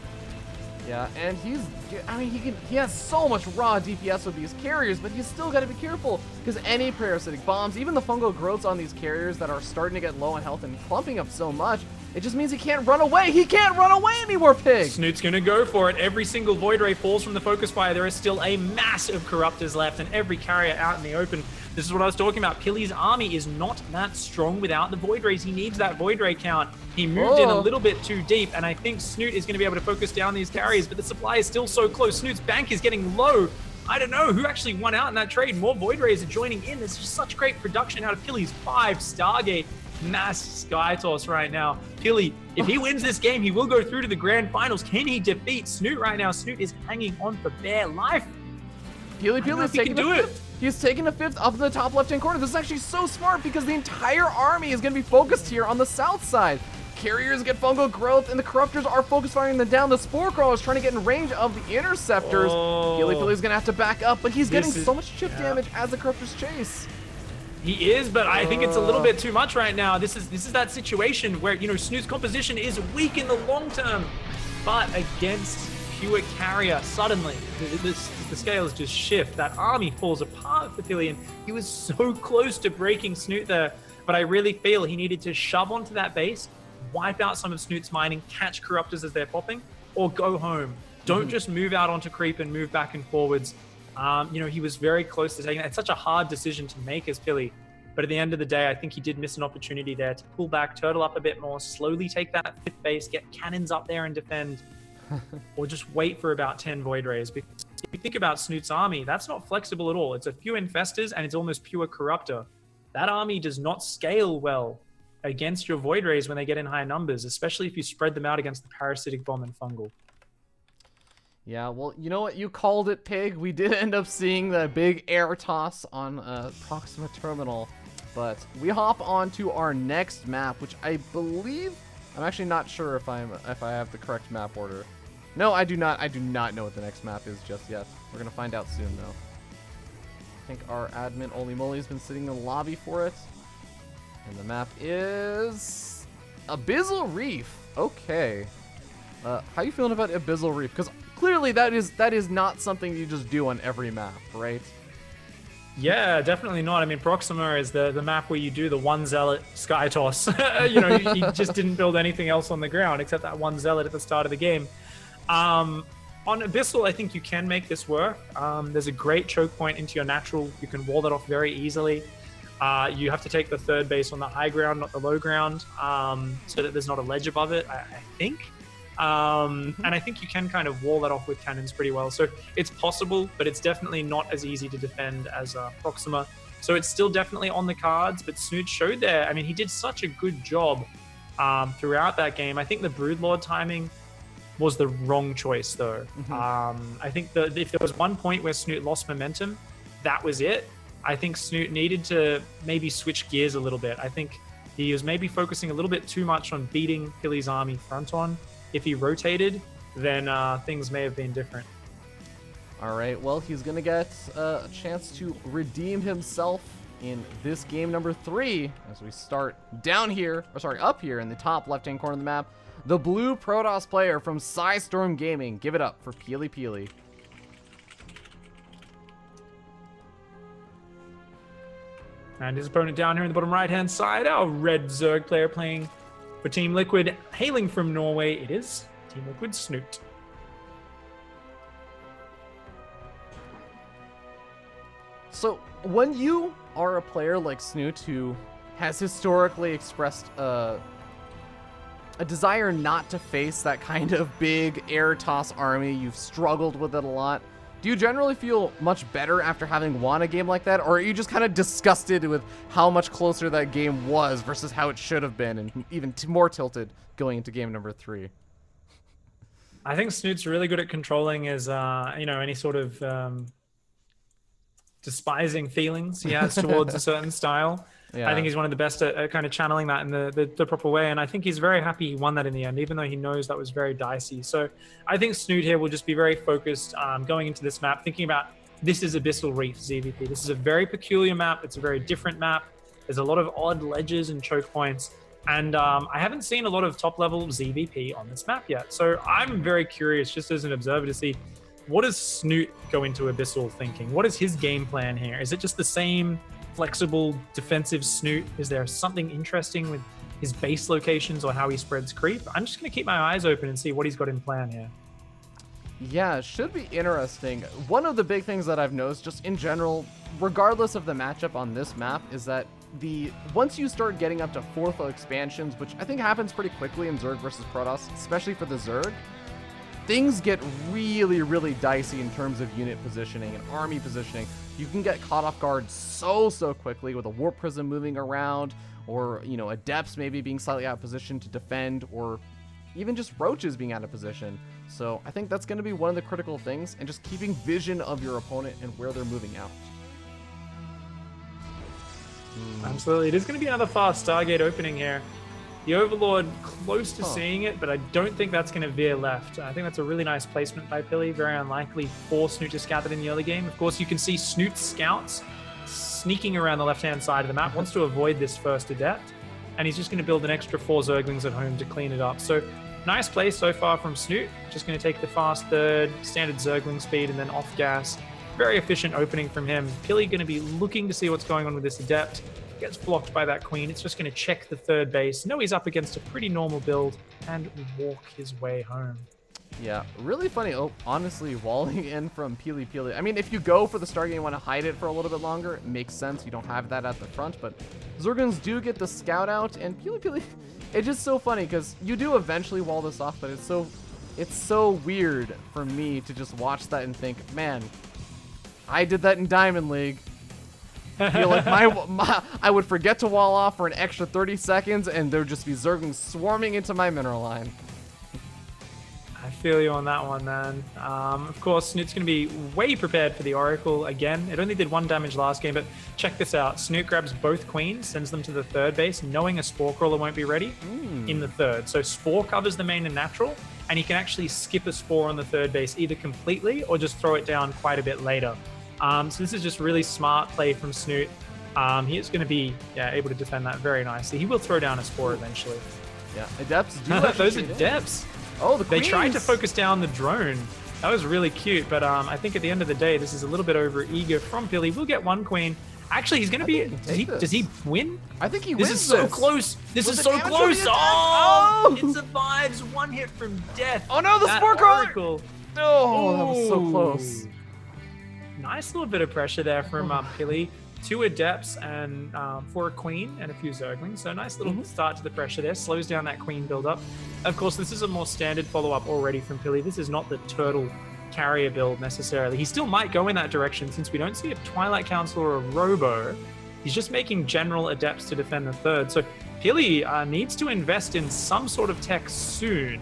Yeah, and he has so much raw DPS with these carriers, but he's still got to be careful because any parasitic bombs, even the fungal growths on these carriers that are starting to get low on health and clumping up so much, it just means he can't run away. He can't run away anymore, Pig. Snoot's gonna go for it. Every single Void Ray falls from the focus fire. There is still a mass of Corruptors left, and every carrier out in the open. This is what I was talking about. PiLi's army is not that strong without the Void Rays. He needs that Void Ray count. He moved in a little bit too deep, and I think Snute is going to be able to focus down these carriers, but the supply is still so close. Snoot's bank is getting low. I don't know who actually won out in that trade. More Void Rays are joining in. There's just such great production out of PiLi's 5 Stargate mass Sky Toss right now. PiLi, if he wins this game, he will go through to the grand finals. Can he defeat Snute right now? Snute is hanging on for bare life. PiLiPiLi's taking the 5th. He's taking the 5th up in the top left-hand corner. This is actually so smart because the entire army is going to be focused here on the south side. Carriers get fungal growth, and the Corruptors are focus firing them down. The Spore Crawlers trying to get in range of the Interceptors. PiLiPiLi's going to have to back up, but he's getting so much chip damage as the Corruptors chase. He is, but I think it's a little bit too much right now. This is that situation where, you know, Snoot's composition is weak in the long term, but against pure carrier, suddenly the scales just shift. That army falls apart for PiLi, and he was so close to breaking Snute there, but I really feel he needed to shove onto that base, wipe out some of Snoot's mining, catch Corruptors as they're popping, or go home. Don't just move out onto creep and move back and forwards. You know, he was very close to taking it. It's such a hard decision to make as PiLi, but at the end of the day, I think he did miss an opportunity there to pull back, turtle up a bit more, slowly take that 5th base, get cannons up there and defend, or just wait for about 10 Void Rays. Because if you think about Snoot's army, that's not flexible at all. It's a few Infestors and it's almost pure Corruptor. That army does not scale well against your Void Rays when they get in high numbers, especially if you spread them out against the Parasitic Bomb and Fungal. Yeah, well, you know what? You called it, Pig. We did end up seeing the big air toss on Proxima Terminal, but we hop on to our next map, which I believe... I'm actually not sure if I have the correct map order. No, I do not. I do not know what the next map is just yet. We're going to find out soon, though. I think our admin, Oli Moly, has been sitting in the lobby for it. And the map is... Abyssal Reef. Okay. How you feeling about Abyssal Reef? Because clearly that is not something you just do on every map, right? Yeah, definitely not. I mean, Proxima is the map where you do the 1 Zealot Sky Toss. You know, you just didn't build anything else on the ground except that 1 Zealot at the start of the game. On Abyssal, I think you can make this work. There's a great choke point into your natural. You can wall that off very easily. You have to take the 3rd base on the high ground, not the low ground, so that there's not a ledge above it, I think. And I think you can kind of wall that off with cannons pretty well. So it's possible, but it's definitely not as easy to defend as Proxima. So it's still definitely on the cards, but Snute showed there. I mean, he did such a good job throughout that game. I think the Broodlord timing was the wrong choice, though. I think if there was one point where Snute lost momentum, that was it. I think Snute needed to maybe switch gears a little bit. I think he was maybe focusing a little bit too much on beating PiLi's army front on. If he rotated, then things may have been different. All right, well, he's going to get a chance to redeem himself in this game number 3 as we start down here, or sorry, up here in the top left-hand corner of the map. The blue Protoss player from Psystorm Gaming. Give it up for PiLiPiLi. And his opponent down here in the bottom right-hand side, our red Zerg player playing for Team Liquid, hailing from Norway, it is Team Liquid Snute. So when you are a player like Snute who has historically expressed a desire not to face that kind of big air toss army, you've struggled with it a lot, do you generally feel much better after having won a game like that, or are you just kind of disgusted with how much closer that game was versus how it should have been, and even more tilted going into game number 3? I think Snoot's really good at controlling his, any sort of despising feelings he has towards a certain style. Yeah. I think he's one of the best at kind of channeling that in the proper way. And I think he's very happy he won that in the end, even though he knows that was very dicey. So I think Snute here will just be very focused going into this map, thinking about this is Abyssal Reef ZVP. This is a very peculiar map. It's a very different map. There's a lot of odd ledges and choke points. And I haven't seen a lot of top level ZVP on this map yet. So I'm very curious, just as an observer, to see what does Snute go into Abyssal thinking? What is his game plan here? Is it just the same flexible defensive Snute? Is there something interesting with his base locations or how he spreads creep? I'm just going to keep my eyes open and see what he's got in plan here. Yeah, it should be interesting. One of the big things that I've noticed just in general, regardless of the matchup on this map, is that once you start getting up to 4th expansions, which I think happens pretty quickly in Zerg versus Protoss, especially for the Zerg, things get really, really dicey in terms of unit positioning and army positioning. You can get caught off guard so quickly with a Warp Prism moving around, or, Adepts maybe being slightly out of position to defend, or even just Roaches being out of position. So I think that's going to be one of the critical things, and just keeping vision of your opponent and where they're moving out. Absolutely. It is going to be another fast Stargate opening here. The Overlord close to seeing it, but I don't think that's going to veer left. I think that's a really nice placement by PiLi. Very unlikely for Snute to scout that in the early game. Of course, you can see Snute's scouts sneaking around the left-hand side of the map, wants to avoid this first Adept, and he's just going to build an extra 4 Zerglings at home to clean it up. So nice play so far from Snute. Just going to take the fast third, standard Zergling speed, and then off gas. Very efficient opening from him. PiLi going to be looking to see what's going on with this Adept. Gets blocked by that Queen. It's just going to check the 3rd base. Know he's up against a pretty normal build and walk his way home. Yeah, really funny. Oh, honestly, walling in from PiLiPiLi. I mean, if you go for the Stargate and you want to hide it for a little bit longer, it makes sense. You don't have that at the front, but Zerglings do get the scout out, and PiLiPiLi, it's just so funny because you do eventually wall this off, but it's so weird for me to just watch that and think, man, I did that in Diamond League. I feel like I would forget to wall off for an extra 30 seconds, and there'd just be Zerglings swarming into my mineral line. I feel you on that one, man. Of course, Snute's going to be way prepared for the Oracle again. It only did 1 damage last game, but check this out. Snute grabs both Queens, sends them to the 3rd base, knowing a Spore Crawler won't be ready in the 3rd. So Spore covers the main and natural, and he can actually skip a Spore on the 3rd base either completely or just throw it down quite a bit later. So this is just really smart play from Snute. He is going to be able to defend that very nicely. He will throw down a Spore eventually. Yeah, Adepts do those Adepts. Oh, the They Queens. tried to focus down the drone. That was really cute, but I think at the end of the day, this is a little bit over eager from PiLi. We'll get 1 Queen. Actually, he's going to be... Does he win? I think he wins This is so close. This is so close. It survives 1 hit from death. Oh no, the Spore Crawler! Oh, that was so close. Nice little bit of pressure there from PiLi. 2 Adepts and for a Queen and a few Zerglings. So nice little start to the pressure there. Slows down that Queen build-up. Of course, this is a more standard follow-up already from PiLi. This is not the Turtle carrier build necessarily. He still might go in that direction since we don't see a Twilight Council or a Robo. He's just making general Adepts to defend the 3rd. So PiLi needs to invest in some sort of tech soon.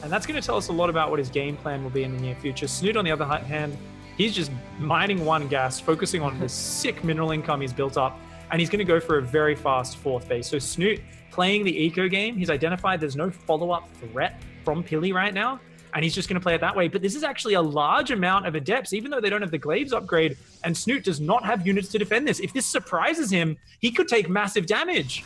And that's going to tell us a lot about what his game plan will be in the near future. Snute, on the other hand, he's just mining 1 gas, focusing on the sick mineral income he's built up, and he's going to go for a very fast 4th base. So Snute, playing the eco game, he's identified there's no follow-up threat from PiLi right now, and he's just going to play it that way. But this is actually a large amount of Adepts, even though they don't have the Glaives upgrade, and Snute does not have units to defend this. If this surprises him, he could take massive damage.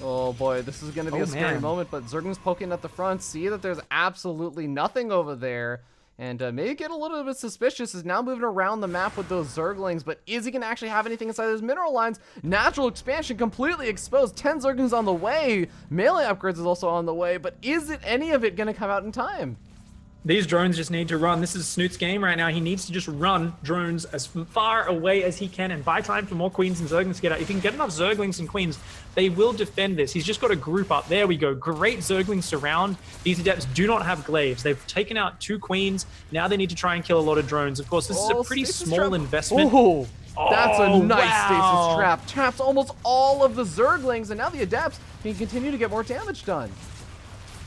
Oh boy, this is going to be a scary moment, but Zerglings poking at the front, see that there's absolutely nothing over there. And maybe get a little bit suspicious, is now moving around the map with those Zerglings, but is he going to actually have anything inside those mineral lines? Natural expansion completely exposed. 10 Zerglings on the way. Melee upgrades is also on the way, but is it any of it going to come out in time? These drones just need to run. This is Snoot's game right now. He needs to just run drones as far away as he can and buy time for more queens and zerglings to get out. If he can get enough zerglings and queens, they will defend this. He's just got to group up. There we go. Great zerglings surround. These adepts do not have glaives. They've taken out 2 queens. Now they need to try and kill a lot of drones. Of course, this is a pretty small investment. Oh, that's a nice wow. stasis trap. Traps almost all of the zerglings, and now the adepts can continue to get more damage done.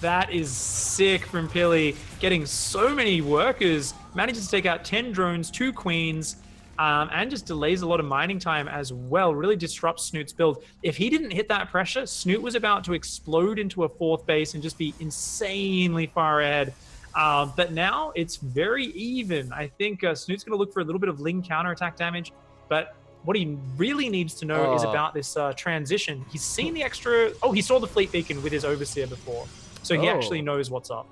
That is sick from PiLi, getting so many workers, manages to take out 10 drones, 2 queens, and just delays a lot of mining time as well. Really disrupts Snoot's build. If he didn't hit that pressure, Snute was about to explode into a 4th base and just be insanely far ahead. But now it's very even. I think Snoot's going to look for a little bit of Ling counterattack damage, but what he really needs to know is about this transition. He's seen the extra... Oh, he saw the fleet beacon with his Overseer before. So he actually knows what's up.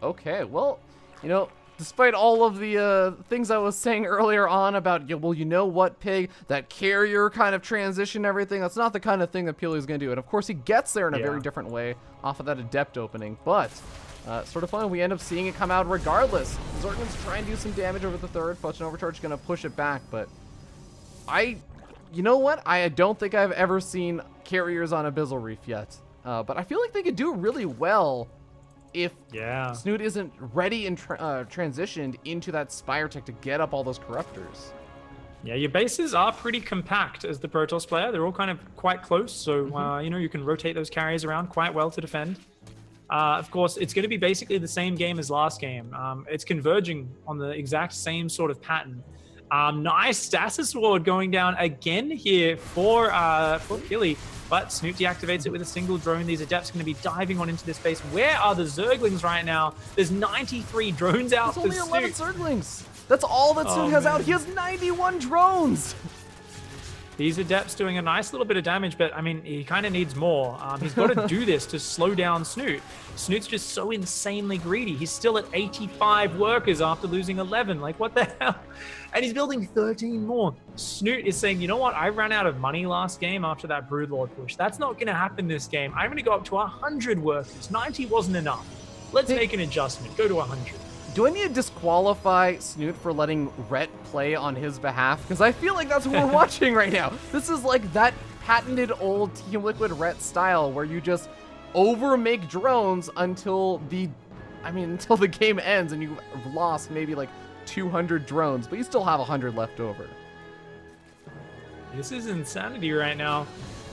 Okay, well, despite all of the things I was saying earlier on about, well, you know what, Pig, that carrier kind of transition and everything, that's not the kind of thing that PiLi is going to do. And of course, he gets there in a very different way off of that Adept opening. But sort of fun, we end up seeing it come out regardless. Zerglings try and do some damage over the 3rd. Potion Overcharge is going to push it back, but you know what? I don't think I've ever seen carriers on Abyssal Reef yet. But I feel like they could do really well if Snute isn't ready and transitioned into that Spire Tech to get up all those Corruptors. Yeah, your bases are pretty compact as the Protoss player. They're all kind of quite close, so you can rotate those carriers around quite well to defend. Of course, it's going to be basically the same game as last game. It's converging on the exact same sort of pattern. Nice Stasis Ward going down again here for PiLi, but Snute deactivates it with a single drone. These Adepts going to be diving on into this base. Where are the Zerglings right now? There's 93 drones out for Snute. There's only 11 Zerglings. That's all that Snute has out. He has 91 drones. These Adepts doing a nice little bit of damage, but I mean, he kind of needs more. He's got to do this to slow down Snute. Snoot's just so insanely greedy. He's still at 85 workers after losing 11. Like, what the hell? And he's building 13 more. Snute is saying, you know what? I ran out of money last game after that Broodlord push. That's not going to happen this game. I'm going to go up to 100 workers. 90 wasn't enough. Let's make an adjustment. Go to 100. Do I need to disqualify Snute for letting Rhett play on his behalf? Because I feel like that's what we're watching right now. This is like that patented old Team Liquid Rhett style where you just over-make drones until the game ends and you've lost maybe like 200 drones, but you still have 100 left over. This is insanity right now.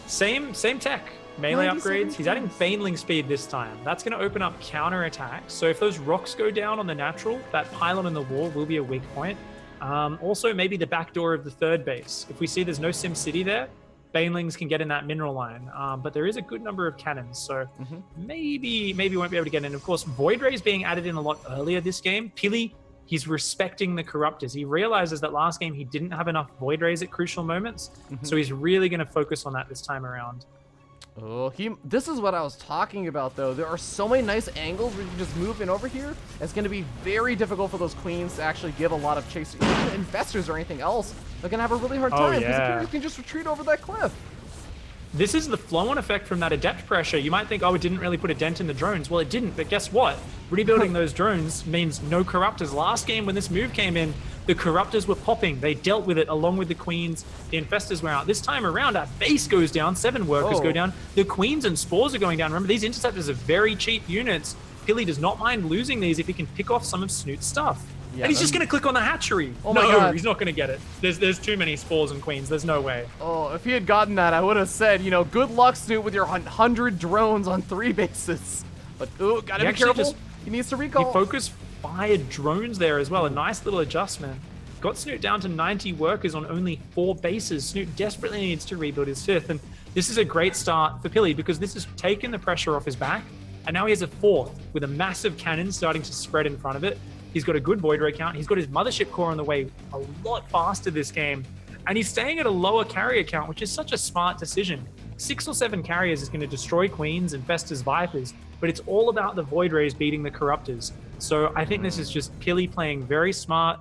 Same tech. Melee upgrades. He's adding Baneling speed this time. That's going to open up counter attacks. So if those rocks go down on the natural, that pylon in the wall will be a weak point. Also, maybe the back door of the 3rd base. If we see there's no Sim City there, Banelings can get in that mineral line. But there is a good number of cannons, so maybe won't be able to get in. Of course, Void Ray is being added in a lot earlier this game. PiLi, he's respecting the Corruptors. He realizes that last game he didn't have enough Void Rays at crucial moments, so he's really going to focus on that this time around. Oh, this is what I was talking about, though. There are so many nice angles where you can just move in over here. It's going to be very difficult for those queens to actually give a lot of chase. Even investors or anything else, they're going to have a really hard time because the carriers can just retreat over that cliff. This is the flow-on effect from that Adept pressure. You might think, oh, it didn't really put a dent in the drones. Well, it didn't, but guess what? Rebuilding those drones means no Corruptors. Last game, when this move came in, the Corruptors were popping. They dealt with it along with the Queens. The Infestors were out. This time around, our base goes down. 7 workers go down. The Queens and Spores are going down. Remember, these Interceptors are very cheap units. PiLi does not mind losing these if he can pick off some of Snoot's stuff. Yeah, and he's just going to click on the hatchery. Oh my God. He's not going to get it. There's too many Spores and Queens. There's no way. Oh, if he had gotten that, I would have said, good luck, Snute, with your 100 drones on 3 bases. But, gotta be careful. He needs to recall. He focused fired drones there as well. A nice little adjustment. Got Snute down to 90 workers on only 4 bases. Snute desperately needs to rebuild his 5th. And this is a great start for PiLi because this has taken the pressure off his back. And now he has a 4th with a massive cannon starting to spread in front of it. He's got a good Void Ray count. He's got his Mothership Core on the way a lot faster this game. And he's staying at a lower carrier count, which is such a smart decision. 6 or 7 carriers is going to destroy Queens, Infestors, Vipers, but it's all about the Void Rays beating the Corruptors. So I think this is just PiLi playing very smart.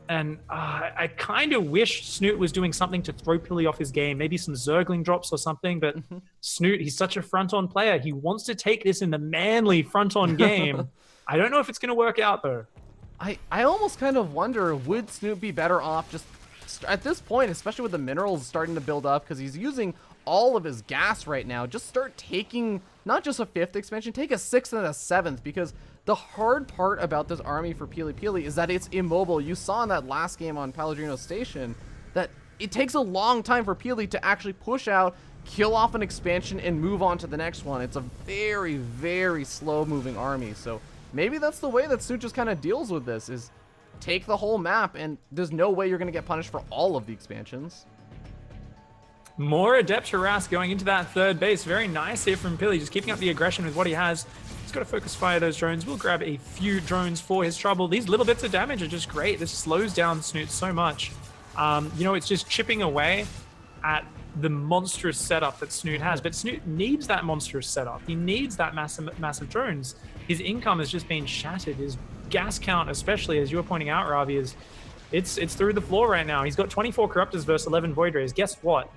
And I kind of wish Snute was doing something to throw PiLi off his game, maybe some Zergling drops or something, but Snute, he's such a front-on player. He wants to take this in the manly front-on game. I don't know if it's going to work out, though. I almost kind of wonder, would Snute be better off just at this point, especially with the minerals starting to build up, because he's using all of his gas right now, just start taking not just a 5th expansion, take a 6th and a 7th, because the hard part about this army for PiLiPiLi is that it's immobile. You saw in that last game on Palladino Station that it takes a long time for Pili to actually push out, kill off an expansion, and move on to the next one. It's a very, very slow-moving army, so maybe that's the way that Snute just kind of deals with this, is take the whole map, and there's no way you're going to get punished for all of the expansions. More Adept Harass going into that third base. Very nice here from Pili, just keeping up the aggression with what he has. He's got to focus fire those drones. We'll grab a few drones for his trouble. These little bits of damage are just great. This slows down Snute so much. You know, it's just chipping away at the monstrous setup that Snute has. But Snute needs that monstrous setup. He needs that massive drones. His income has just been shattered. His gas count, especially, as you were pointing out, Ravi, is it's through the floor right now. He's got 24 Corruptors versus 11 Void Rays. Guess what?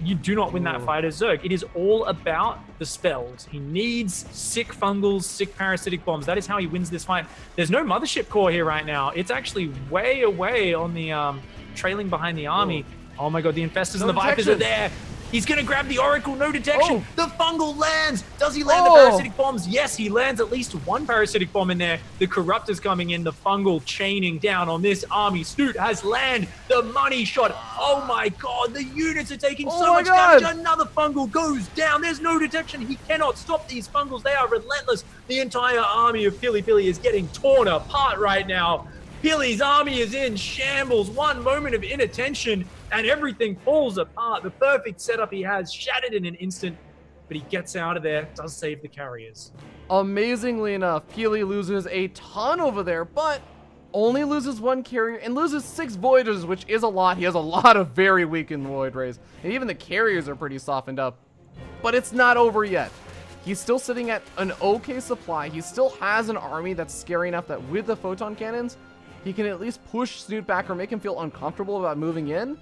You do not win that fight as Zerg. It is all about the spells. He needs sick fungals, sick parasitic bombs. That is how he wins this fight. There's no Mothership core here right now. It's actually way away on the trailing behind the army. Oh my god, the Infestors and the Vipers are there. He's going to grab the Oracle, no detection. The fungal lands. Does he land the parasitic bombs? Yes, he lands at least one parasitic bomb in there. The Corruptor's coming in, the fungal chaining down on this army. Snute has land the money shot. Oh my god, the units are taking so much damage. Another fungal goes down. There's no detection. He cannot stop these fungals. They are relentless. The entire army of PiLiPiLi is getting torn apart right now. Pili's army is in shambles. One moment of inattention and everything falls apart. The perfect setup he has shattered in an instant, but he gets out of there, does save the carriers. Amazingly enough, Pili loses a ton over there, but only loses one carrier and loses 6 Voiders, which is a lot. He has a lot of very weakened Void Rays, and even the carriers are pretty softened up. But it's not over yet. He's still sitting at an okay supply. He still has an army that's scary enough that with the photon cannons, he can at least push Snute back or make him feel uncomfortable about moving in.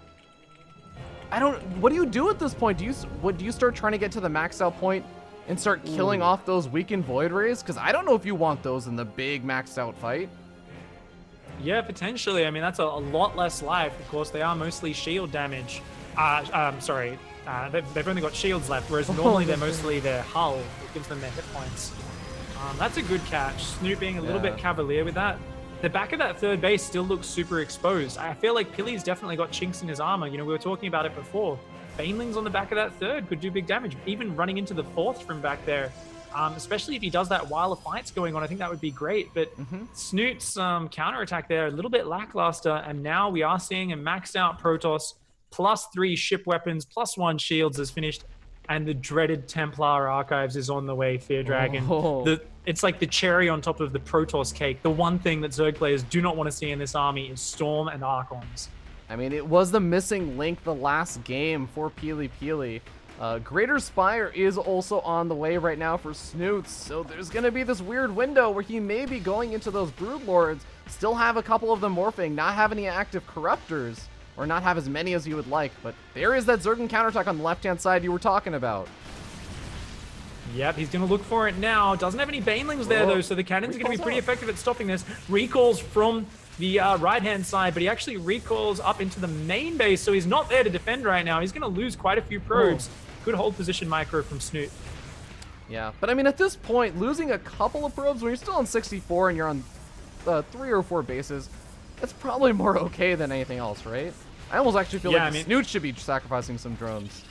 What do you do at this point? Do you start trying to get to the max out point and start killing off those weakened Void Rays? Because I don't know if you want those in the big maxed out fight. Yeah, potentially. I mean, that's a lot less life. Of course, they are mostly shield damage. Sorry. They've only got shields left, whereas normally they're mostly their hull that gives them their hit points. That's a good catch. Snute being a little bit cavalier with that. The back of that third base still looks super exposed. I feel like Pili's definitely got chinks in his armor. You know, we were talking about it before. Banelings on the back of that third could do big damage. Even running into the fourth from back there. Especially if he does that while a fight's going on, I think that would be great. But Snute's counterattack there, a little bit lackluster. And now we are seeing a maxed out Protoss, +3 ship weapons, +1 shields is finished. And the dreaded Templar Archives is on the way, Fear Dragon. It's like the cherry on top of the Protoss cake. The one thing that Zerg players do not want to see in this army is Storm and Archons. I mean, it was the missing link the last game for PiLiPiLi. Greater Spire is also on the way right now for Snute, so there's going to be this weird window where he may be going into those Broodlords, still have a couple of them morphing, not have any active Corruptors, or not have as many as you would like, but there is that Zergan counterattack on the left-hand side you were talking about. Yep, he's going to look for it now. Doesn't have any Banelings there, though, so the cannons are going to be pretty effective at stopping this. Recalls from the right-hand side, but he actually recalls up into the main base, so he's not there to defend right now. He's going to lose quite a few probes. Good hold position micro from Snute. Yeah, but I mean, at this point, losing a couple of probes when you're still on 64 and you're on 3 or 4 bases, it's probably more okay than anything else, right? I almost actually feel like Snute should be sacrificing some drones.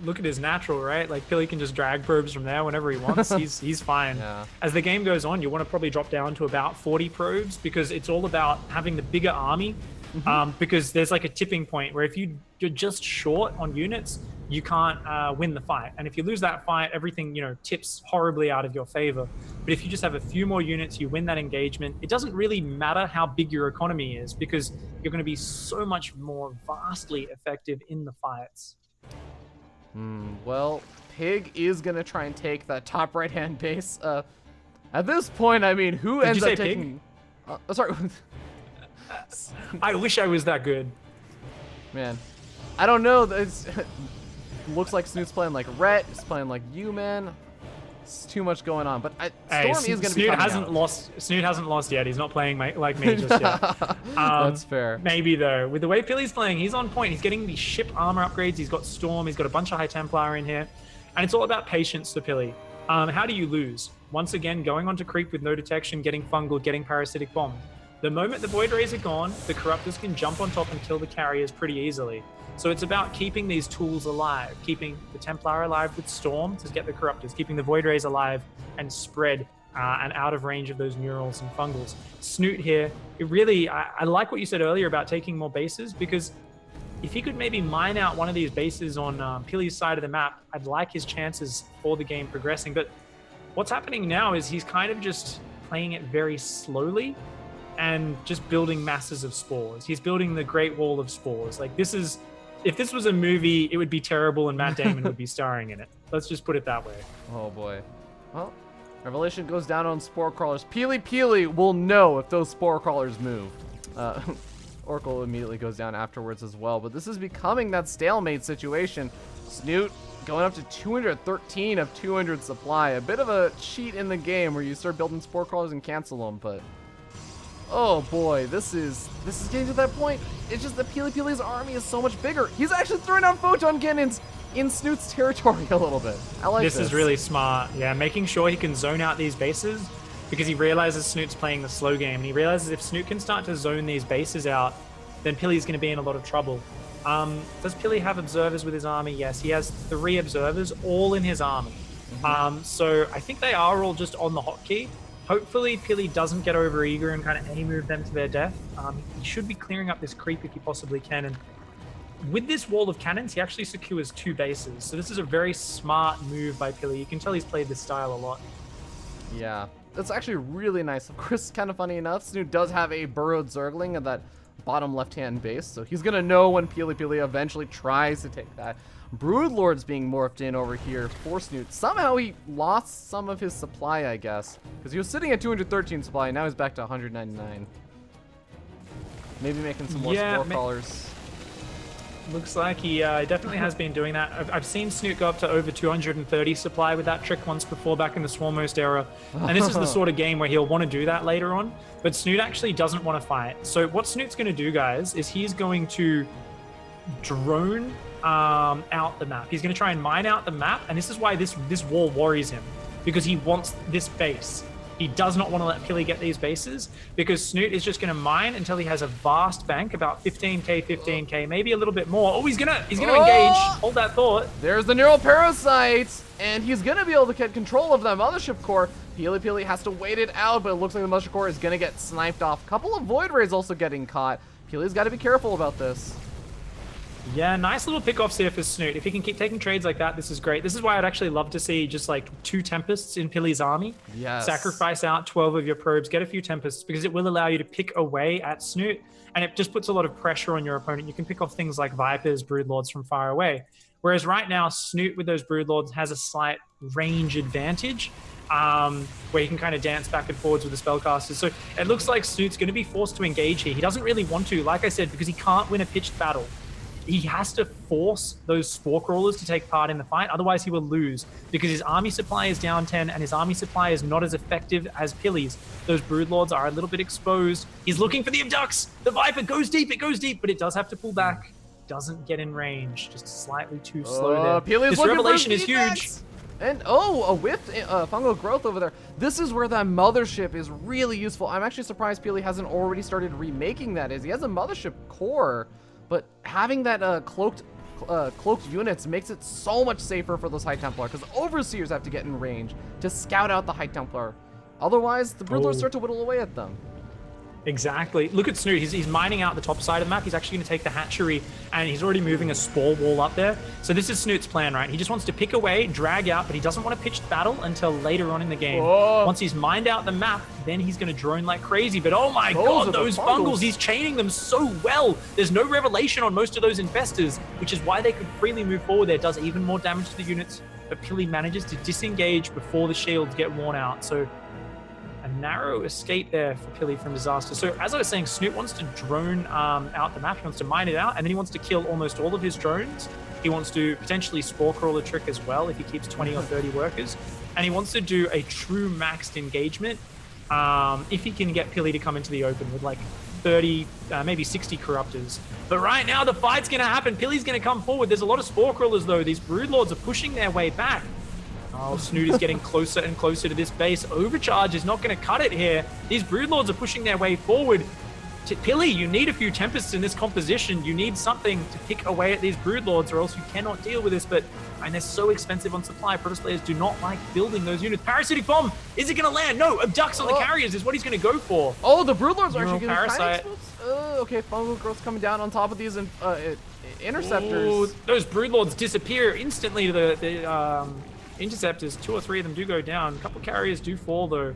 Look at his natural, right? Like, Pili can just drag probes from there whenever he wants. He's fine. As the game goes on, you want to probably drop down to about 40 probes because it's all about having the bigger army. Because there's like a tipping point where if you're just short on units, you can't win the fight. And if you lose that fight, everything, you know, tips horribly out of your favor. But if you just have a few more units, you win that engagement. It doesn't really matter how big your economy is because you're going to be so much more vastly effective in the fights. Well, Pig is going to try and take that top right-hand base. At this point, I mean, who ends up taking... sorry. I wish I was that good. Man, I don't know. It's looks like Snute's playing like Rhett. He's playing like you, man. It's too much going on. But Hey, Storm is going to be Snute coming hasn't out. lost. Snute hasn't lost yet. He's not playing like me just yet. That's fair. Maybe though, with the way PiLiPiLi's playing, he's on point. He's getting the ship armor upgrades. He's got Storm. He's got a bunch of High Templar in here, and it's all about patience for PiLi. How do you lose? Once again, going on to creep with no detection, getting fungal, getting parasitic bombed. The moment the Void Rays are gone, the Corruptors can jump on top and kill the carriers pretty easily. So it's about keeping these tools alive, keeping the Templar alive with Storm to get the Corruptors, keeping the Void Rays alive and spread and out of range of those Neurals and Fungals. Snute here, it really, I like what you said earlier about taking more bases, because if he could maybe mine out one of these bases on PiLi's side of the map, I'd like his chances for the game progressing. But what's happening now is he's kind of just playing it very slowly and just building masses of spores. He's building the Great Wall of Spores. Like, this is, if this was a movie, it would be terrible and Matt Damon would be starring in it. Let's just put it that way. Oh boy. Well, Revelation goes down on Spore Crawlers. PiLiPiLi will know if those Spore Crawlers move. Oracle immediately goes down afterwards as well, but this is becoming that stalemate situation. Snute going up to 213 of 200 supply. A bit of a cheat in the game where you start building Spore Crawlers and cancel them, but oh boy, this is getting to that point. It's just that PiLiPiLi's army is so much bigger. He's actually throwing out photon cannons in Snute's territory a little bit. I like this. This is really smart. Yeah, making sure he can zone out these bases, because he realizes Snute's playing the slow game, and he realizes if Snute can start to zone these bases out, then PiLi's going to be in a lot of trouble. Does PiLi have observers with his army? Yes, he has 3 observers, all in his army. So I think they are all just on the hotkey. Hopefully PiLi doesn't get over eager and kind of A-move them to their death. He should be clearing up this creep if he possibly can. And with this wall of cannons, he actually secures 2 bases. So this is a very smart move by PiLi. You can tell he's played this style a lot. Yeah, that's actually really nice. Of course, kind of funny enough, Snute does have a burrowed Zergling at that bottom left-hand base, so he's going to know when PiLiPiLi eventually tries to take that. Broodlord's being morphed in over here for Snute. Somehow he lost some of his supply, I guess, because he was sitting at 213 supply, and now he's back to 199. Maybe making some more Spore Crawlers. Looks like he definitely has been doing that. I've seen Snute go up to over 230 supply with that trick once before back in the Swarmhost era. And this is the sort of game where he'll want to do that later on. But Snute actually doesn't want to fight. So what Snute's going to do, guys, is he's going to drone out the map. He's going to try and mine out the map. And this is why this wall worries him, because he wants this base. He does not want to let PiLi get these bases, because Snute is just going to mine until he has a vast bank, about 15k, maybe a little bit more. Oh, he's gonna engage. Hold that thought. There's the Neural Parasites, and he's going to be able to get control of that Mothership Core. PiLiPiLi has to wait it out, but it looks like the Mothership Core is going to get sniped off. A couple of Void Rays also getting caught. PiLi's got to be careful about this. Yeah, nice little pickoffs here for Snute. If he can keep taking trades like that, this is great. This is why I'd actually love to see just like 2 Tempests in PiLi's army. Yes. Sacrifice out 12 of your probes, get a few Tempests, because it will allow you to pick away at Snute, and it just puts a lot of pressure on your opponent. You can pick off things like Vipers, Broodlords from far away. Whereas right now, Snute with those Broodlords has a slight range advantage, where he can kind of dance back and forwards with the spellcasters. So it looks like Snute's going to be forced to engage here. He doesn't really want to, like I said, because he can't win a pitched battle. He has to force those Spore Crawlers to take part in the fight, otherwise he will lose, because his army supply is down 10 and his army supply is not as effective as PiLi's. Those Broodlords are a little bit exposed. He's looking for the Abducts. The Viper goes deep, but it does have to pull back. Doesn't get in range, just slightly too slow there. PiLi's this Revelation is huge. And a whiffed fungal growth over there. This is where that Mothership is really useful. I'm actually surprised PiLi hasn't already started remaking that. He has a Mothership core, but having that cloaked units makes it so much safer for those High Templar, because Overseers have to get in range to scout out the High Templar. Otherwise, the Broodlords start to whittle away at them. Exactly. Look at Snute. He's mining out the top side of the map. He's actually going to take the hatchery, and he's already moving a spore wall up there. So this is Snute's plan, right? He just wants to pick away, drag out, but he doesn't want to pitch battle until later on in the game. Whoa. Once he's mined out the map, then he's going to drone like crazy. But oh my god, those fungals, he's chaining them so well. There's no revelation on most of those infestors, which is why they could freely move forward there. It does even more damage to the units, but PiLi manages to disengage before the shields get worn out. So a narrow escape there for PiLi from disaster. So as I was saying, Snute wants to drone out the map. He wants to mine it out, and then he wants to kill almost all of his drones. He wants to potentially spore crawl a trick as well if he keeps 20 or 30 workers. And he wants to do a true maxed engagement if he can get PiLi to come into the open with like 30, maybe 60 corruptors. But right now, the fight's going to happen. PiLi's going to come forward. There's a lot of spore crawlers, though. These broodlords are pushing their way back. Oh, Snute is getting closer and closer to this base. Overcharge is not going to cut it here. These broodlords are pushing their way forward. PiLi, you need a few Tempests in this composition. You need something to pick away at these broodlords, or else you cannot deal with this. But and they're so expensive on supply. Protoss players do not like building those units. Parasitic Bomb, is it going to land? No, abducts on the carriers is what he's going to go for. Oh, the broodlords are actually getting Parasite. Okay, fungal growth's coming down on top of these interceptors. Ooh, those broodlords disappear instantly to the interceptors. 2 or 3 of them do go down. A couple carriers do fall, though.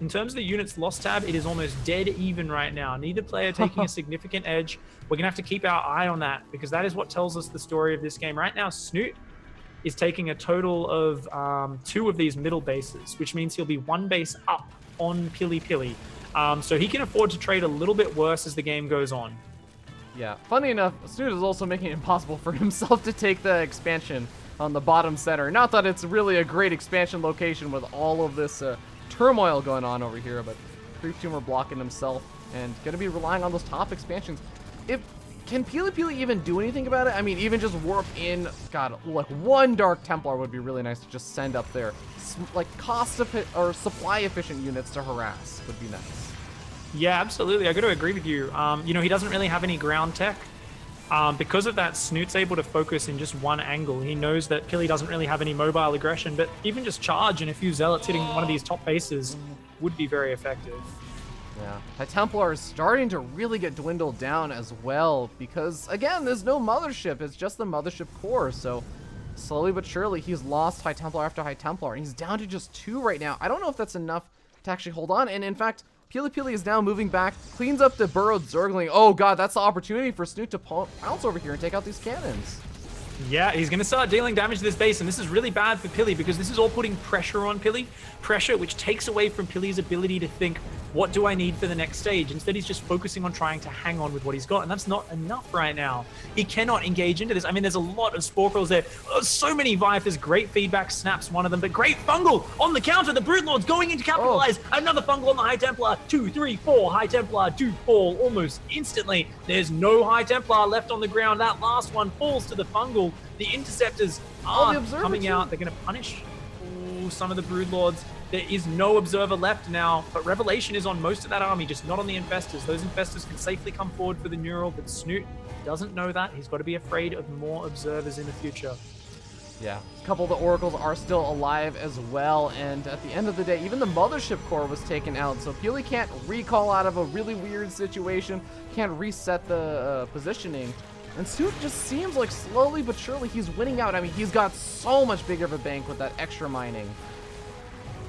In terms of the units lost tab, it is almost dead even right now. Neither player taking a significant edge. We're going to have to keep our eye on that, because that is what tells us the story of this game. Right now, Snute is taking a total of 2 of these middle bases, which means he'll be 1 base up on PiLiPiLi. So he can afford to trade a little bit worse as the game goes on. Yeah, funny enough, Snute is also making it impossible for himself to take the expansion on the bottom center. Not that it's really a great expansion location with all of this turmoil going on over here, but Creep Tumor blocking himself and going to be relying on those top expansions. Can PiLiPiLi even do anything about it? I mean, even just warp in, God, like 1 Dark Templar would be really nice to just send up there. Like or supply efficient units to harass would be nice. Yeah, absolutely. I got to agree with you. You know, he doesn't really have any ground tech. Because of that, Snute's able to focus in just one angle. He knows that PiLi doesn't really have any mobile aggression, but even just charge and a few zealots hitting one of these top bases would be very effective. Yeah, High Templar is starting to really get dwindled down as well, because again, there's no mothership. It's just the mothership core. So slowly but surely, he's lost High Templar after High Templar, and he's down to just 2 right now. I don't know if that's enough to actually hold on. And in fact, PiLiPiLi is now moving back, cleans up the burrowed Zergling. Oh god, that's the opportunity for Snute to pounce over here and take out these cannons. Yeah, he's going to start dealing damage to this base, and this is really bad for PiLi, because this is all putting pressure on PiLi. Pressure which takes away from PiLi's ability to think, what do I need for the next stage? Instead, he's just focusing on trying to hang on with what he's got, and that's not enough right now. He cannot engage into this. I mean, there's a lot of spore crawls there. Oh, so many Vipers. Great feedback. Snaps one of them, but great fungal on the counter. The Broodlords going in to capitalize. Oh. Another fungal on the High Templar. 2, 3, 4 High Templar do fall almost instantly. There's no High Templar left on the ground. That last one falls to the fungal. The interceptors are coming out. They're going to punish some of the Broodlords. There is no observer left now, but Revelation is on most of that army, just not on the Infestors. Those Infestors can safely come forward for the Neural, but Snute doesn't know that. He's got to be afraid of more observers in the future. Yeah, a couple of the Oracles are still alive as well, and at the end of the day, even the Mothership Core was taken out, so PiLi can't recall out of a really weird situation, can't reset the positioning. And Snute just seems like slowly but surely he's winning out. I mean, he's got so much bigger of a bank with that extra mining.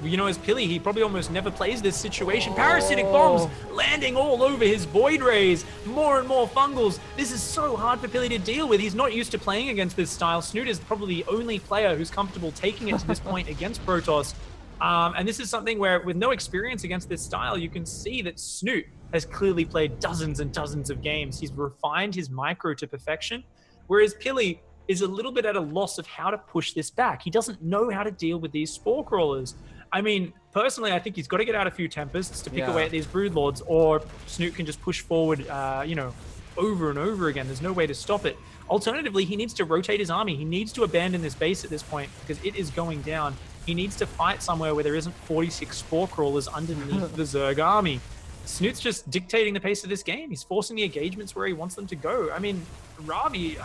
You know, as PiLi, he probably almost never plays this situation. Parasitic bombs landing all over his Void Rays. More and more fungals. This is so hard for PiLi to deal with. He's not used to playing against this style. Snute is probably the only player who's comfortable taking it to this point against Protoss. And this is something where, with no experience against this style, you can see that Snute has clearly played dozens and dozens of games. He's refined his micro to perfection, whereas PiLi is a little bit at a loss of how to push this back. He doesn't know how to deal with these spore crawlers. I mean, personally, I think he's got to get out a few Tempests to pick away at these Broodlords, or Snute can just push forward, you know, over and over again. There's no way to stop it. Alternatively, he needs to rotate his army. He needs to abandon this base at this point because it is going down. He needs to fight somewhere where there isn't 46 spore crawlers underneath the Zerg army. Snute's just dictating the pace of this game. He's forcing the engagements where he wants them to go. I mean, Ravi,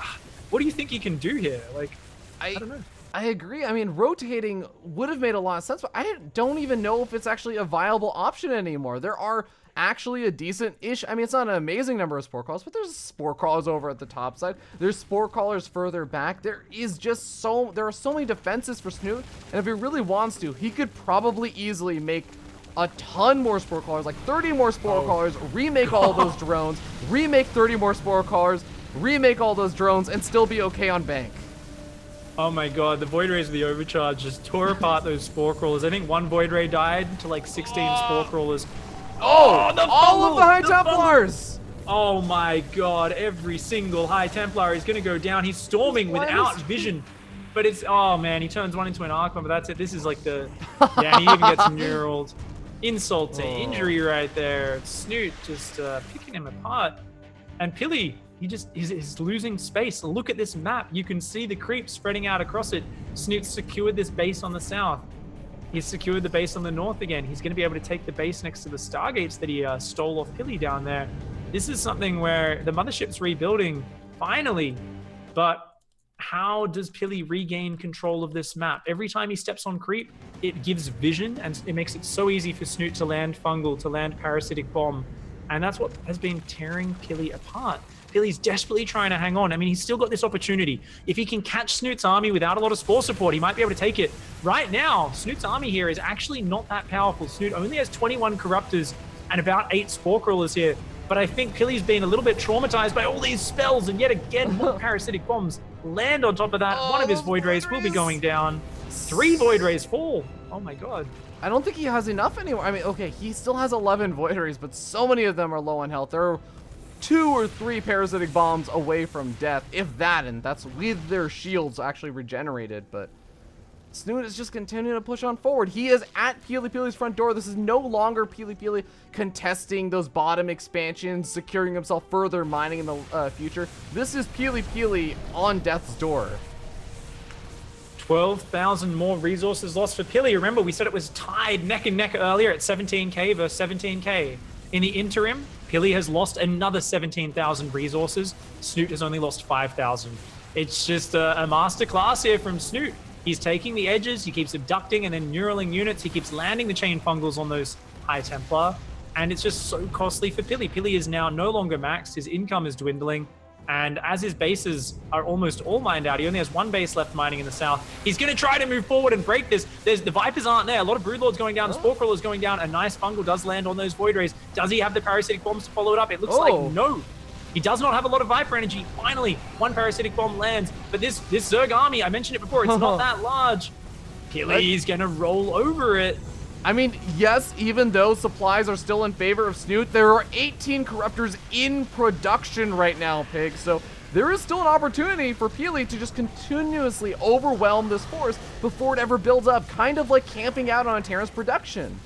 what do you think he can do here? Like, I don't know. I agree. I mean, rotating would have made a lot of sense, but I don't even know if it's actually a viable option anymore. There are actually a decent-ish, I mean, it's not an amazing number of spore crawlers, but there's spore crawlers over at the top side. There's spore crawlers further back. There are so many defenses for Snute, and if he really wants to, he could probably easily make a ton more spore crawlers, like 30 more spore crawlers, remake all those drones, remake 30 more spore crawlers, remake all those drones, and still be okay on bank. Oh my god, the Void Rays of the Overcharge just tore apart those Spore Crawlers. I think one Void Ray died to like 16 Spore Crawlers. Oh, the all of fumble! the High The Templars! Oh my god, every single High Templar is going to go down. He's storming without vision. But it's, oh man, he turns one into an Archon, but that's it. This is like the, yeah, he even gets neuraled. Insult to injury right there. Snute just picking him apart. And PiLi, he's losing space. Look at this map. You can see the creep spreading out across it. Snute's secured this base on the south. He's secured the base on the north again. He's going to be able to take the base next to the Stargates that he stole off PiLi down there. This is something where the mothership's rebuilding, finally. But how does PiLi regain control of this map? Every time he steps on creep, it gives vision, and it makes it so easy for Snute to land Fungal, to land Parasitic Bomb. And that's what has been tearing PiLi apart. PiLi's desperately trying to hang on. I mean, he's still got this opportunity. If he can catch Snute's army without a lot of Spore support, he might be able to take it. Right now, Snute's army here is actually not that powerful. Snute only has 21 Corruptors and about 8 Spore Crawlers here. But I think PiLi's been a little bit traumatized by all these spells, and yet again, more Parasitic Bombs land on top of that. One of his Void Rays will be going down. 3 Void Rays fall. Oh my god. I don't think he has enough anymore. I mean, okay, he still has 11 Void Rays, but so many of them are low on health. There are 2 or 3 Parasitic Bombs away from death, if that, and that's with their shields actually regenerated, but Snute is just continuing to push on forward. He is at PiLiPiLi's front door. This is no longer PiLiPiLi contesting those bottom expansions, securing himself further, mining in the future. This is PiLiPiLi on death's door. 12,000 more resources lost for PiLi. Remember, we said it was tied neck and neck earlier at 17k versus 17k. In the interim, PiLi has lost another 17,000 resources. Snute has only lost 5,000. It's just a masterclass here from Snute. He's taking the edges, he keeps abducting and then neuraling units, he keeps landing the chain fungals on those High Templar, and it's just so costly for PiLi. PiLi is now no longer maxed, his income is dwindling, and as his bases are almost all mined out, he only has 1 base left mining in the south. He's going to try to move forward and break this. The Vipers aren't there, a lot of Broodlords going down, the Spore Crawlers going down, a nice fungal does land on those Void Rays. Does he have the Parasitic Bombs to follow it up? It looks like no. He does not have a lot of Viper energy. Finally, 1 Parasitic Bomb lands. But this Zerg army, I mentioned it before, it's not that large. PiLi is going to roll over it. I mean, yes, even though supplies are still in favor of Snute, there are 18 Corruptors in production right now, Pig. So there is still an opportunity for PiLi to just continuously overwhelm this force before it ever builds up, kind of like camping out on a Terran's production.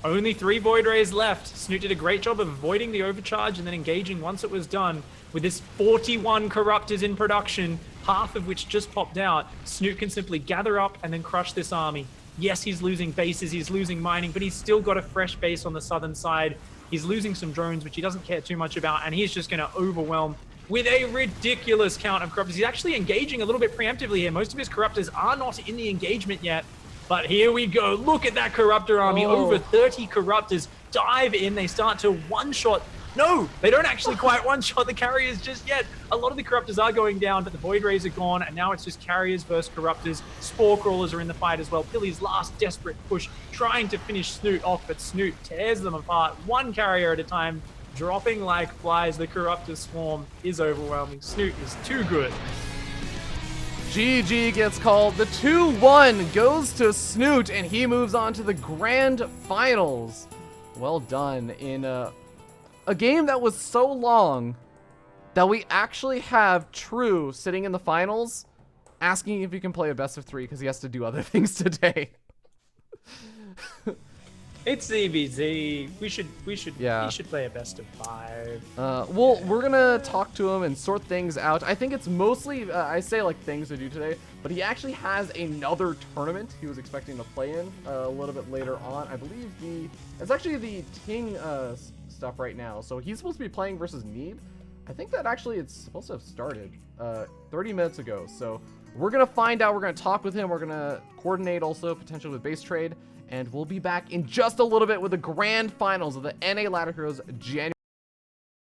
Only 3 Void Rays left. Snute did a great job of avoiding the overcharge and then engaging once it was done. With this 41 Corruptors in production, half of which just popped out, Snute can simply gather up and then crush this army. Yes, he's losing bases, he's losing mining, but he's still got a fresh base on the southern side. He's losing some drones, which he doesn't care too much about, and he's just going to overwhelm with a ridiculous count of Corruptors. He's actually engaging a little bit preemptively here. Most of his Corruptors are not in the engagement yet. But here we go. Look at that Corruptor army. Over 30 Corruptors dive in. They start to one-shot. No, they don't actually quite one-shot the carriers just yet. A lot of the Corruptors are going down, but the Void Rays are gone, and now it's just carriers versus Corruptors. Spore Crawlers are in the fight as well. PiLi's last desperate push, trying to finish Snute off, but Snute tears them apart, 1 carrier at a time, dropping like flies. The Corruptor swarm is overwhelming. Snute is too good. GG gets called. The 2-1 goes to Snute, and he moves on to the grand finals. Well done in a game that was so long that we actually have True sitting in the finals asking if he can play a best of 3 because he has to do other things today. It's CBZ. We should Yeah. He should play a best of 5. Well, we're gonna talk to him and sort things out. I think it's mostly, I say like things to do today, but he actually has another tournament he was expecting to play in a little bit later on. I believe it's actually the Ting stuff right now. So he's supposed to be playing versus Need. I think that actually it's supposed to have started 30 minutes ago. So we're gonna find out. We're gonna talk with him. We're gonna coordinate also potentially with base trade. And we'll be back in just a little bit with the grand finals of the NA Ladder Heroes January